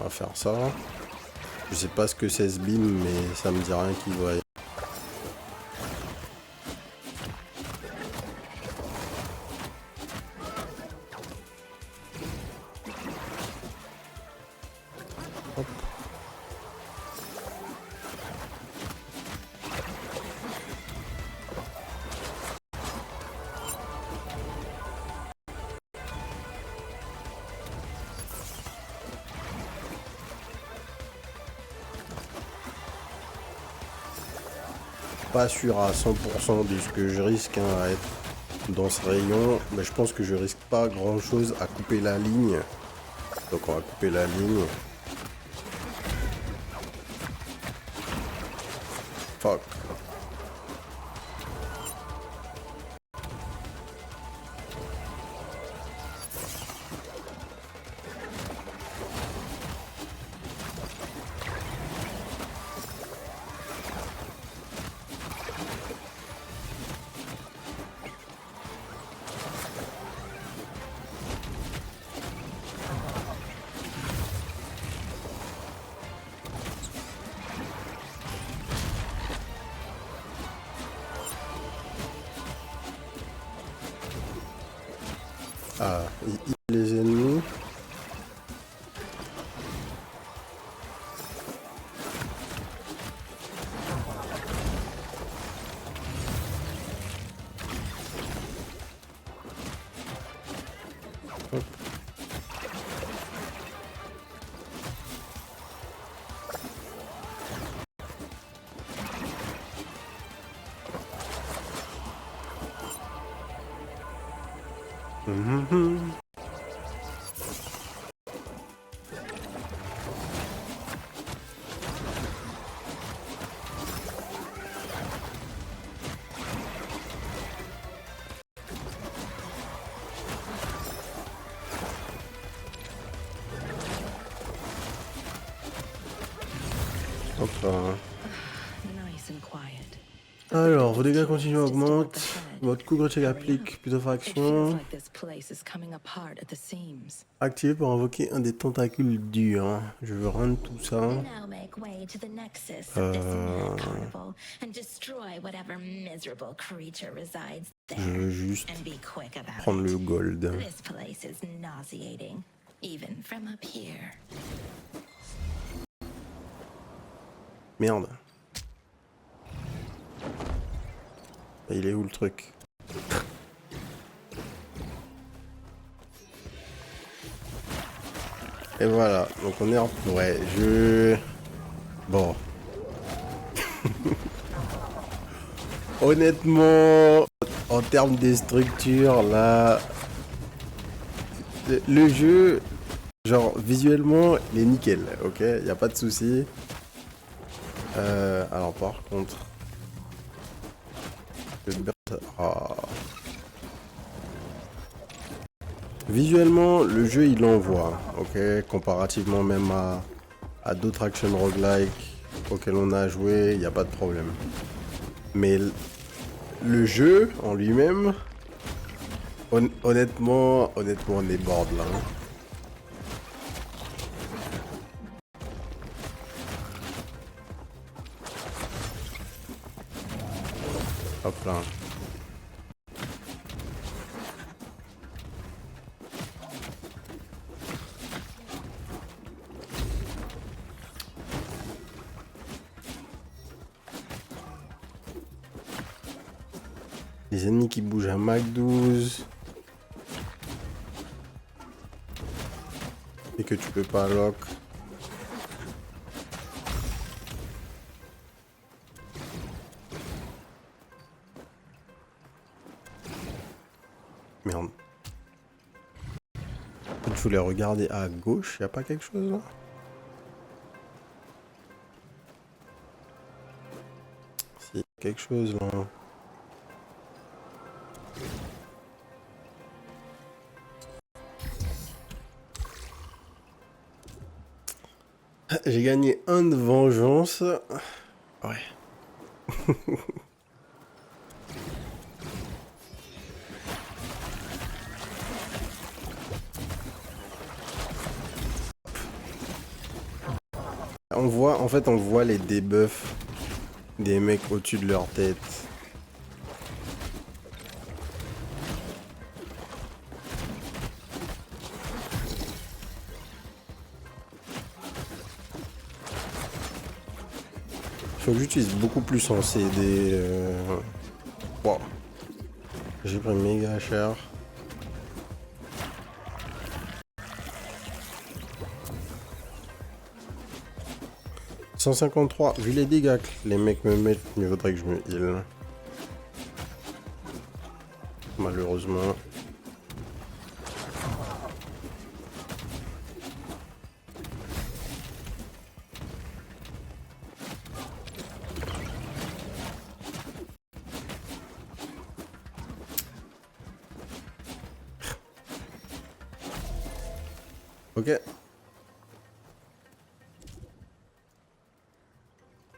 On va faire ça. Je sais pas ce que c'est ce beam mais ça me dit rien qu'il doit y. Pas sûr à 100% de ce que je risque hein, à être dans ce rayon, mais je pense que je risque pas grand chose à couper la ligne. Donc on va couper la ligne. Fuck. Ah, les ennemis. Hop. Hop là. Nice and quiet. Alors, vos dégâts continuent à augmenter. Votre couvre check applique plusieurs It feels fractions. like this place is coming apart at the seams. Activé pour invoquer un des tentacules durs. Je veux rendre tout ça. Now make way to the nexus of this mad carnival and destroy whatever miserable creature resides Je there. veux juste And be quick about prendre it. le gold. This place is nauseating, even from up here. Merde. Il est où le truc? Et voilà, donc on est en... Ouais, Bon. Honnêtement, en termes des structures, là... Le jeu, genre, visuellement, il est nickel, ok? Y a pas de souci. Alors par contre... Ah. Visuellement, le jeu il envoie, ok, comparativement même à d'autres action roguelike auxquels on a joué, il n'y a pas de problème. Mais le jeu en lui-même, honnêtement, on est bored là. Hein. Hop là. Les ennemis qui bougent à Mac 12. Et que tu peux pas lock. Merde. Je voulais regarder à gauche, y a pas quelque chose là? Si, quelque chose là. J'ai gagné un de vengeance. Ouais. On voit les debuffs des mecs au-dessus de leur tête. Faut que j'utilise beaucoup plus en CD. Wow. J'ai pris méga cher. « 153, vu les dégâts que les mecs me mettent, il faudrait que je me heal. Malheureusement. Ok.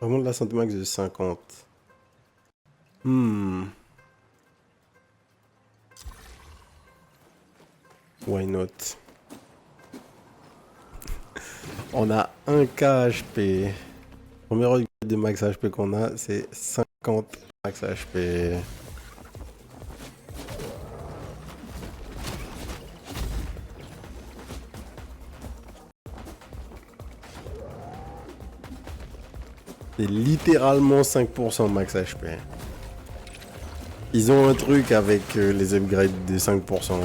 Remonte la santé max de 50. Why not? On a 1 KHP. Premier upgrade de max HP qu'on a, c'est 50 max HP. C'est littéralement 5% max HP. Ils ont un truc avec les upgrades des 5%.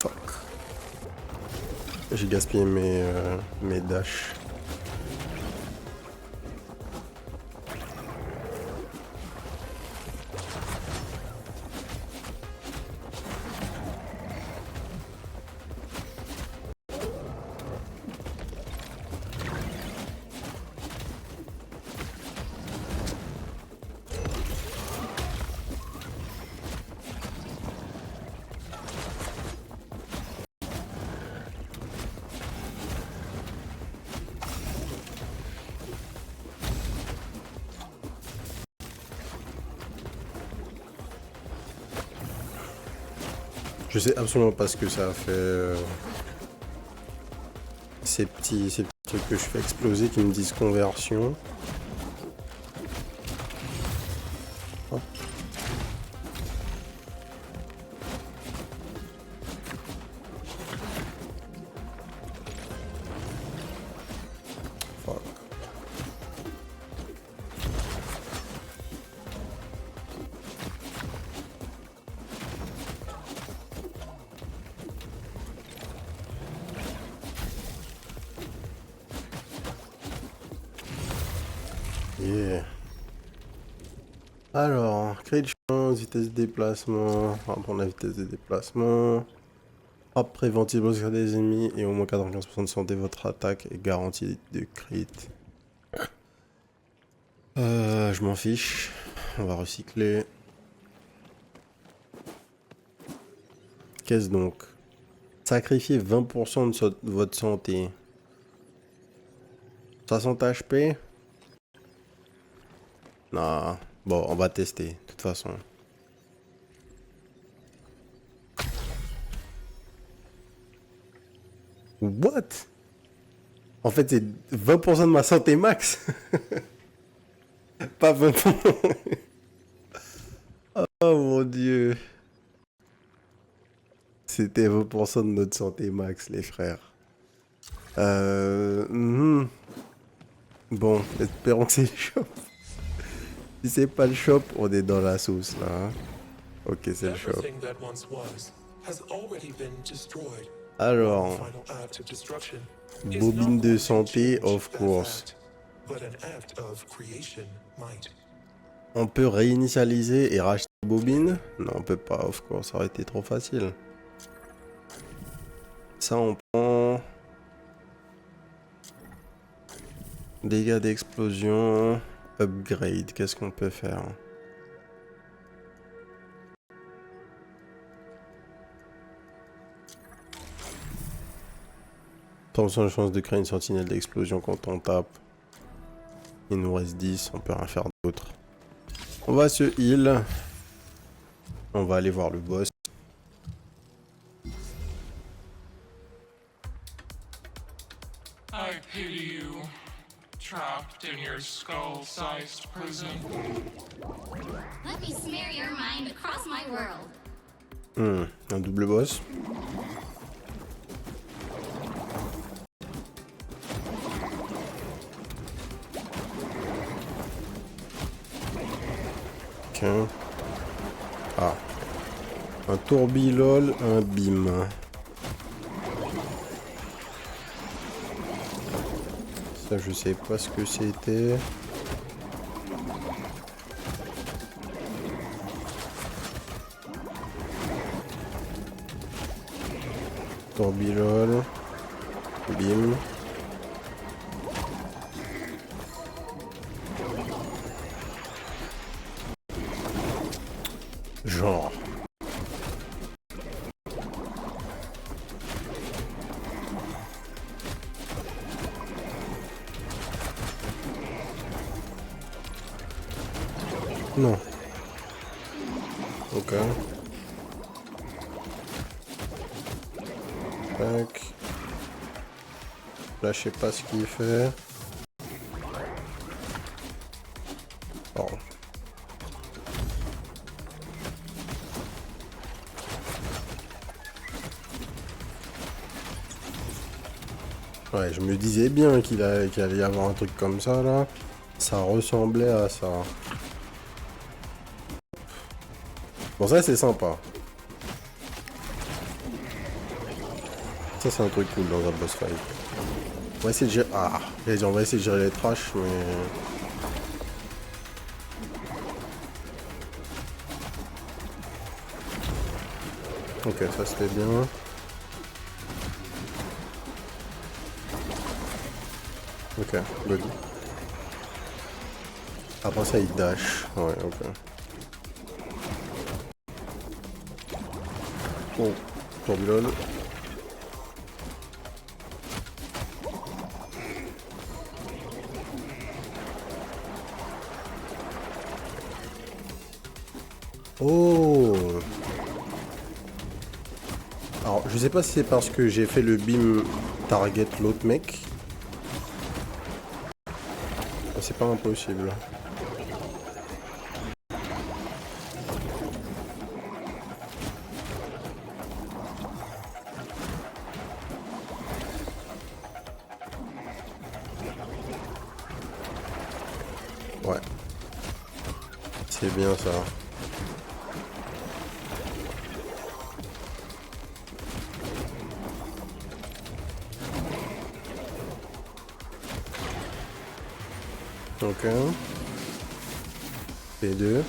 Fuck. J'ai gaspillé mes dashs. Je sais absolument pas ce que ça a fait. Ces petits trucs que je fais exploser qui me disent conversion. Hop. Fuck. Yeah. Alors, créer de chance, vitesse de déplacement. On va prendre la vitesse de déplacement. Frappe préventive lorsqu'il y a des ennemis et au moins 95% de santé, votre attaque est garantie de crit. Je m'en fiche. On va recycler. Qu'est-ce donc? Sacrifier 20% de votre santé. 60 HP? Non. Bon, on va tester, de toute façon. What? En fait, c'est 20% de ma santé max. Pas 20%. Oh mon dieu. C'était 20% de notre santé max, les frères. Bon, espérons que c'est le shop. Si c'est pas le shop, on est dans la sauce là. Hein. Ok, c'est le shop. Everything that once was has already been destroyed. Alors, Final act of destruction is bobine not de going to santé, change of that course. fact, but an act of creation might. On peut réinitialiser et racheter la bobine? Non, on peut pas, of course, ça aurait été trop facile. Ça, on prend... Dégâts d'explosion, upgrade, qu'est-ce qu'on peut faire? Attention, chance de créer une sentinelle d'explosion quand on tape. Il nous reste 10, on peut rien faire d'autre. On va se heal. On va aller voir le boss. I pity you, trapped in your skull-sized prison. Let me smear your mind across my world. Un double boss. Ok. Ah. Un tourbilol, un bim. Ça, je sais pas ce que c'était. Tourbilol. Bim. Genre. Non. Ok. Tac. Là, je sais pas ce qu'il fait. Oh. Ouais, je me disais bien qu'il allait y avoir un truc comme ça, là. Ça ressemblait à ça. Bon, ça, c'est sympa. Ça, c'est un truc cool dans un boss fight. On va essayer de gérer... Ah, j'allais dire, on va essayer de gérer les trash, mais... Ok, ça, c'était bien. Ok, good. Après ça, il dash. Ouais, ok. Oh, tourbillon. Oh! Alors, je sais pas si c'est parce que j'ai fait le beam target l'autre mec. C'est pas impossible. Ouais. C'est bien ça. Ok. P2.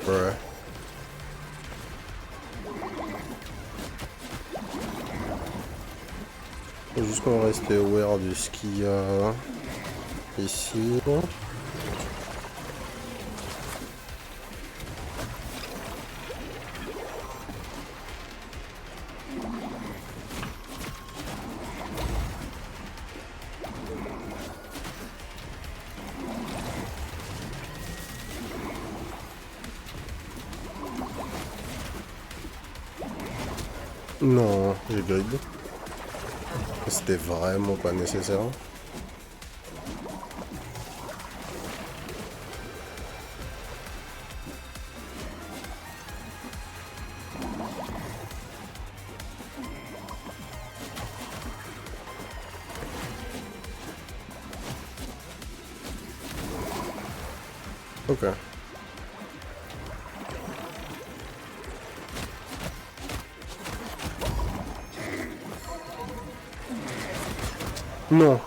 Ouais. Faut juste qu'on reste aware de ce qu'il y a ici. Non, j'ai grid. C'était vraiment pas nécessaire. Ok. Non.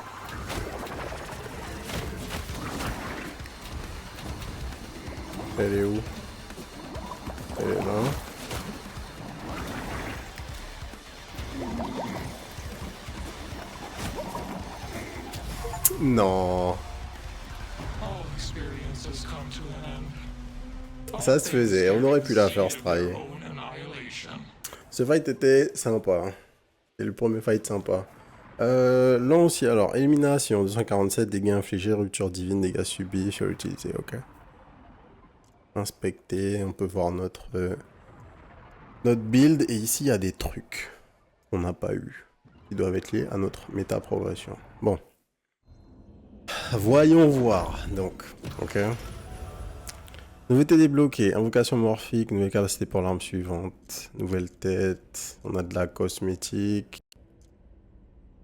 Elle est où? Elle est là. Non. All experiences come to an end. Ça se faisait, on aurait pu la faire Save their try. own annihilation. Ce fight était sympa. Hein. C'est le premier fight sympa. Là aussi, alors, élimination, 247, dégâts infligés, rupture divine, dégâts subis, sur utilité, ok. Inspecter, on peut voir notre build, et ici il y a des trucs qu'on n'a pas eu, qui doivent être liés à notre méta-progression. Bon. Voyons voir, donc, ok. Nouveauté débloquée, invocation morphique, nouvelle capacité pour l'arme suivante, nouvelle tête, on a de la cosmétique,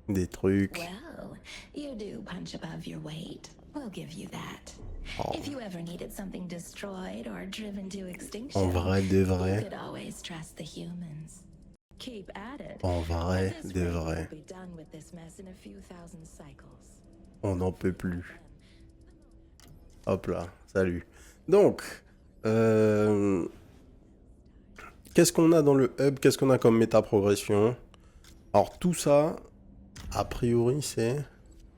des trucs. Well, you do punch above your weight. We'll give you that. Oh. If you ever needed something destroyed or driven to En extinction, vrai de you vrai, could always trust the humans. Keep at it. en vrai This de ring vrai, will be done with this mess in a few thousand cycles. on n'en peut plus. Hop là, salut. Donc, qu'est-ce qu'on a dans le hub? Qu'est-ce qu'on a comme méta-progression? Alors tout ça, a priori, c'est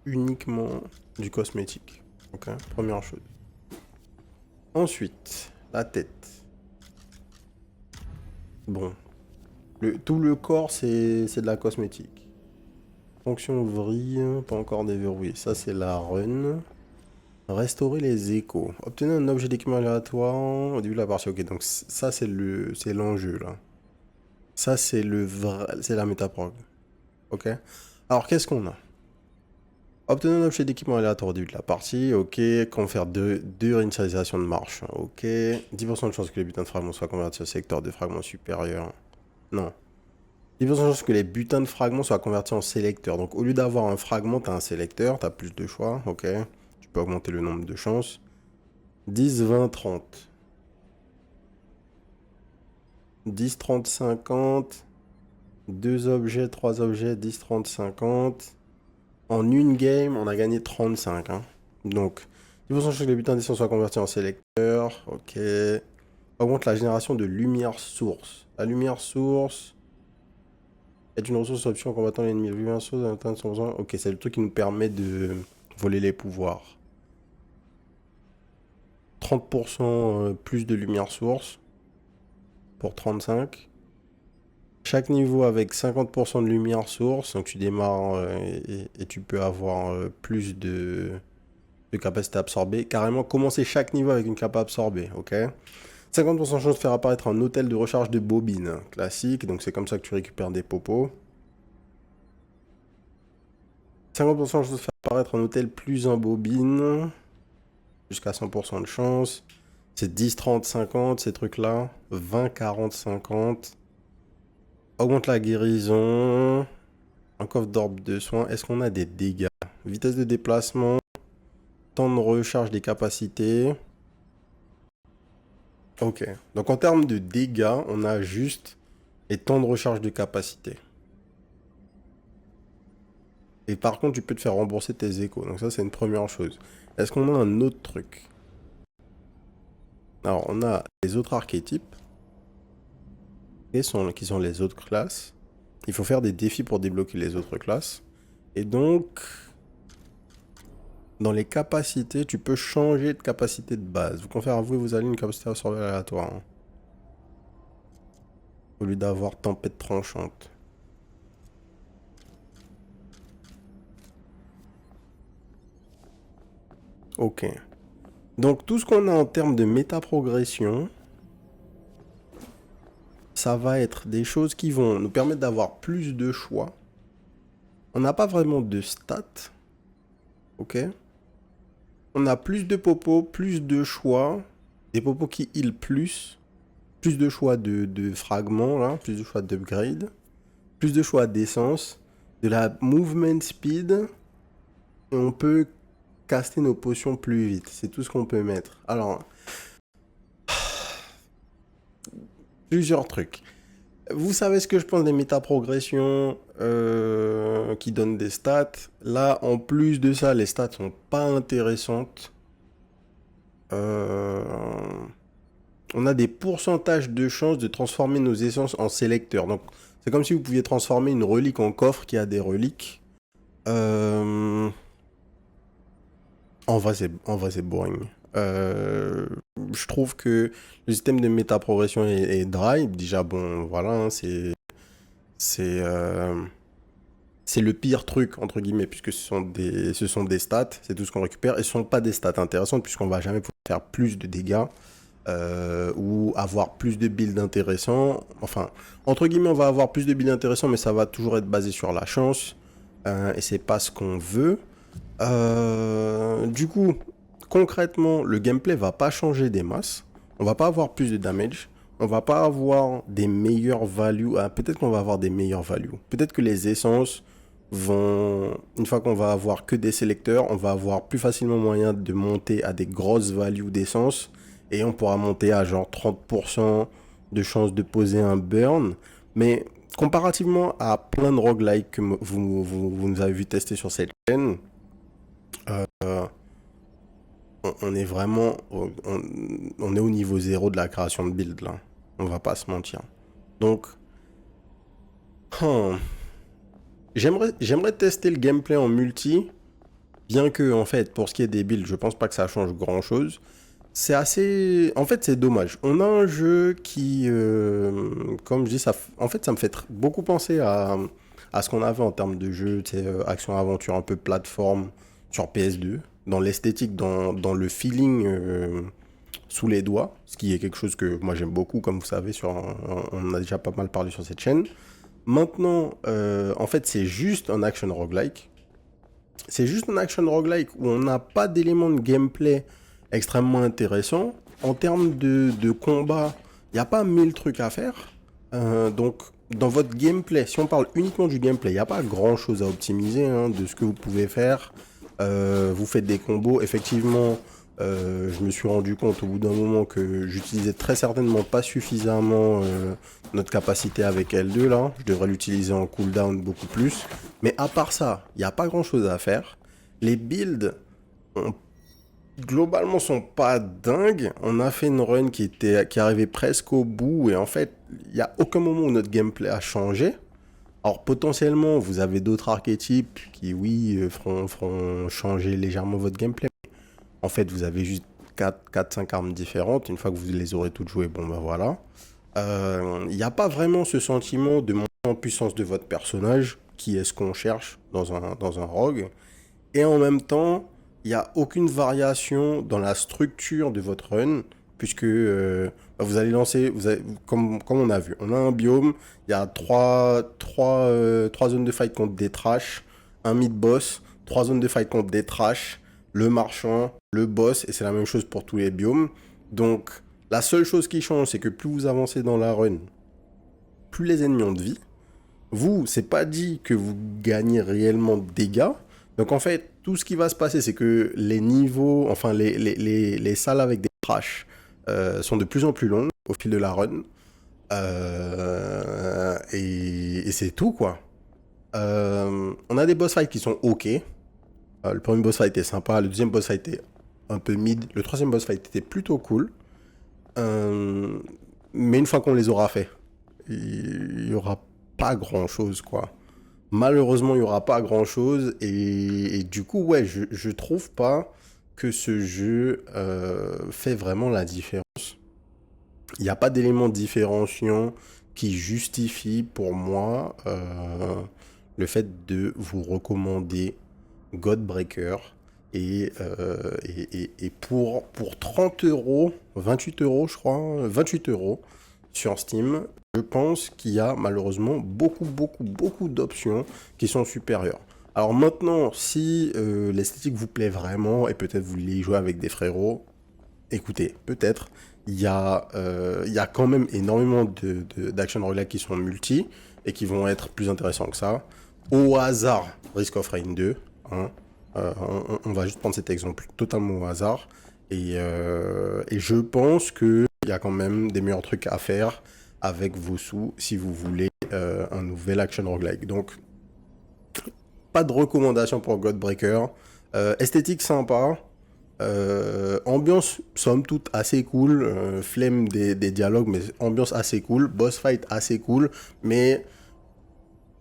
uniquement du cosmétique. Ok, première chose. Ensuite, la tête. Bon. Tout le corps, c'est de la cosmétique. Fonction vrille, pas encore déverrouillé. Ça, c'est la run. Restaurer les échos. Obtenir un objet d'équipement aléatoire au début de la partie. Ok, donc ça, c'est l'enjeu, là. Ça, c'est la métaprog. Ok. Alors, qu'est-ce qu'on a? Obtenir un objet d'équipement aléatoire au début de la partie. Ok. Confère deux réinitialisations de marche. Ok. 10% de chance que les butins de fragments soient convertis au secteur de fragments supérieurs. Non. 10% de chance que les butins de fragments soient convertis en sélecteurs. Donc, au lieu d'avoir un fragment, tu as un sélecteur. Tu as plus de choix. Ok. Tu peux augmenter le nombre de chances. 10, 20, 30. 10, 30, 50. 2 objets, 3 objets, 10, 30, 50. En une game, on a gagné 35. Hein. Donc, 10% de chance que les butins d'essence soient convertis en sélecteurs. Ok. Augmente la génération de lumière source. La lumière source est une ressource option en combattant l'ennemi. Lumière source, ok, c'est le truc qui nous permet de voler les pouvoirs. 30% plus de lumière source pour 35. Chaque niveau avec 50% de lumière source, donc tu démarres et tu peux avoir plus de capacité absorbée. Carrément commencer chaque niveau avec une capa absorbée, ok. 50% de chance de faire apparaître un hôtel de recharge de bobines, classique, donc c'est comme ça que tu récupères des popos. 50% de chance de faire apparaître un hôtel plus un bobine, jusqu'à 100% de chance. C'est 10, 30, 50, ces trucs-là. 20, 40, 50. Augmente la guérison. Un coffre d'orbe de soins. Est-ce qu'on a des dégâts? Vitesse de déplacement. Temps de recharge des capacités. Ok. Donc en termes de dégâts, on a juste les temps de recharge de capacité. Et par contre, tu peux te faire rembourser tes échos. Donc ça, c'est une première chose. Est-ce qu'on a un autre truc? Alors, on a les autres archétypes. Qui sont les autres classes. Il faut faire des défis pour débloquer les autres classes. Et donc, dans les capacités, tu peux changer de capacité de base. Vous confère à vous et vous allez une capacité absorbée aléatoire. Hein. Au lieu d'avoir tempête tranchante. Ok. Donc tout ce qu'on a en termes de méta-progression, ça va être des choses qui vont nous permettre d'avoir plus de choix. On n'a pas vraiment de stats. Ok. On a plus de popos, plus de choix. Des popos qui heal plus. Plus de choix de fragments, là. Plus de choix d'upgrade. Plus de choix d'essence. De la movement speed. Et on peut caster nos potions plus vite. C'est tout ce qu'on peut mettre. Alors, plusieurs trucs. Vous savez ce que je pense des métaprogressions qui donnent des stats. Là, en plus de ça, les stats sont pas intéressantes. On a des pourcentages de chances de transformer nos essences en sélecteurs. Donc, c'est comme si vous pouviez transformer une relique en coffre qui a des reliques. En vrai, c'est boring. Je trouve que le système de métaprogression est dry. Déjà, bon, voilà, hein, c'est le pire truc, entre guillemets, puisque ce sont des stats, c'est tout ce qu'on récupère, et ce ne sont pas des stats intéressantes, puisqu'on va jamais pouvoir faire plus de dégâts, ou avoir plus de builds intéressants. Enfin, entre guillemets, on va avoir plus de builds intéressants, mais ça va toujours être basé sur la chance, et c'est pas ce qu'on veut. Du coup, concrètement, le gameplay va pas changer des masses. On va pas avoir plus de damage. On va pas avoir des meilleurs values. Ah, peut-être qu'on va avoir des meilleurs values. Peut-être que les essences vont... Une fois qu'on va avoir que des sélecteurs, on va avoir plus facilement moyen de monter à des grosses values d'essence. Et on pourra monter à genre 30% de chance de poser un burn. Mais comparativement à plein de roguelikes que vous nous avez vu tester sur cette chaîne, on est vraiment... On est au niveau 0 de la création de build, là. On va pas se mentir. Donc... J'aimerais tester le gameplay en multi. Bien que, en fait, pour ce qui est des builds, je pense pas que ça change grand-chose. C'est assez... En fait, c'est dommage. On a un jeu qui... comme je dis, en fait, ça me fait beaucoup penser à ce qu'on avait en termes de jeu, tu sais, action-aventure, un peu plateforme sur PS2. Dans l'esthétique, dans le feeling sous les doigts. Ce qui est quelque chose que moi j'aime beaucoup, comme vous savez, on a déjà pas mal parlé sur cette chaîne. Maintenant, en fait, c'est juste un action roguelike. C'est juste un action roguelike où on n'a pas d'éléments de gameplay extrêmement intéressants. En termes de combat, il n'y a pas 1000 trucs à faire. Donc, dans votre gameplay, si on parle uniquement du gameplay, il n'y a pas grand-chose à optimiser hein, de ce que vous pouvez faire. Vous faites des combos. Effectivement, je me suis rendu compte au bout d'un moment que j'utilisais très certainement pas suffisamment notre capacité avec L2 là. Je devrais l'utiliser en cooldown beaucoup plus. Mais à part ça, il n'y a pas grand chose à faire. Les builds, globalement, sont pas dingues. On a fait une run qui arrivait presque au bout. Et en fait, il n'y a aucun moment où notre gameplay a changé. Alors potentiellement, vous avez d'autres archétypes qui, oui, feront changer légèrement votre gameplay. En fait, vous avez juste 4-5 armes différentes. Une fois que vous les aurez toutes jouées, bon ben voilà. Il n'y a pas vraiment ce sentiment de monter en puissance de votre personnage, qui est ce qu'on cherche dans un rogue. Et en même temps, il n'y a aucune variation dans la structure de votre run, puisque vous allez lancer, comme on a vu, on a un biome, il y a trois zones de fight contre des trash, un mid-boss, 3 zones de fight contre des trash, le marchand, le boss, et c'est la même chose pour tous les biomes. Donc, la seule chose qui change, c'est que plus vous avancez dans la run, plus les ennemis ont de vie. Vous, c'est pas dit que vous gagnez réellement de dégâts. Donc, en fait, tout ce qui va se passer, c'est que les niveaux, enfin, les salles avec des trash sont de plus en plus longues au fil de la run. Et c'est tout, quoi. On a des boss fights qui sont ok. Le premier boss fight était sympa, le deuxième boss fight était un peu mid, le troisième boss fight était plutôt cool. Mais une fois qu'on les aura fait, il n'y aura pas grand chose quoi. Malheureusement, il n'y aura pas grand chose. Et du coup, ouais, je trouve pas que ce jeu fait vraiment la différence. Il n'y a pas d'élément différenciant qui justifie pour moi le fait de vous recommander Godbreaker et pour 30 euros, 28 euros je crois, 28 euros sur Steam, je pense qu'il y a malheureusement beaucoup d'options qui sont supérieures. Alors maintenant, si l'esthétique vous plaît vraiment et peut-être vous voulez y jouer avec des frérots, écoutez, peut-être, il y a quand même énormément d'action roguelike qui sont multi et qui vont être plus intéressants que ça. Au hasard, Risk of Rain 2, hein, on va juste prendre cet exemple totalement au hasard. Et je pense qu'il y a quand même des meilleurs trucs à faire avec vos sous si vous voulez un nouvel action roguelike. Donc, pas de recommandation pour Godbreaker. Esthétique sympa. Ambiance somme toute assez cool. Flemme des dialogues, mais ambiance assez cool. Boss fight assez cool. Mais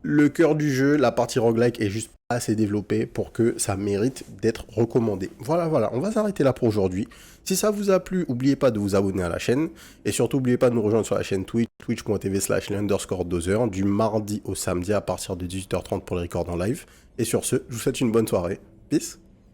le cœur du jeu, la partie roguelike est juste pas assez développée pour que ça mérite d'être recommandé. Voilà, on va s'arrêter là pour aujourd'hui. Si ça vous a plu, n'oubliez pas de vous abonner à la chaîne. Et surtout, n'oubliez pas de nous rejoindre sur la chaîne Twitch, twitch.tv/_dozers, du mardi au samedi à partir de 18h30 pour les records en live. Et sur ce, je vous souhaite une bonne soirée. Peace.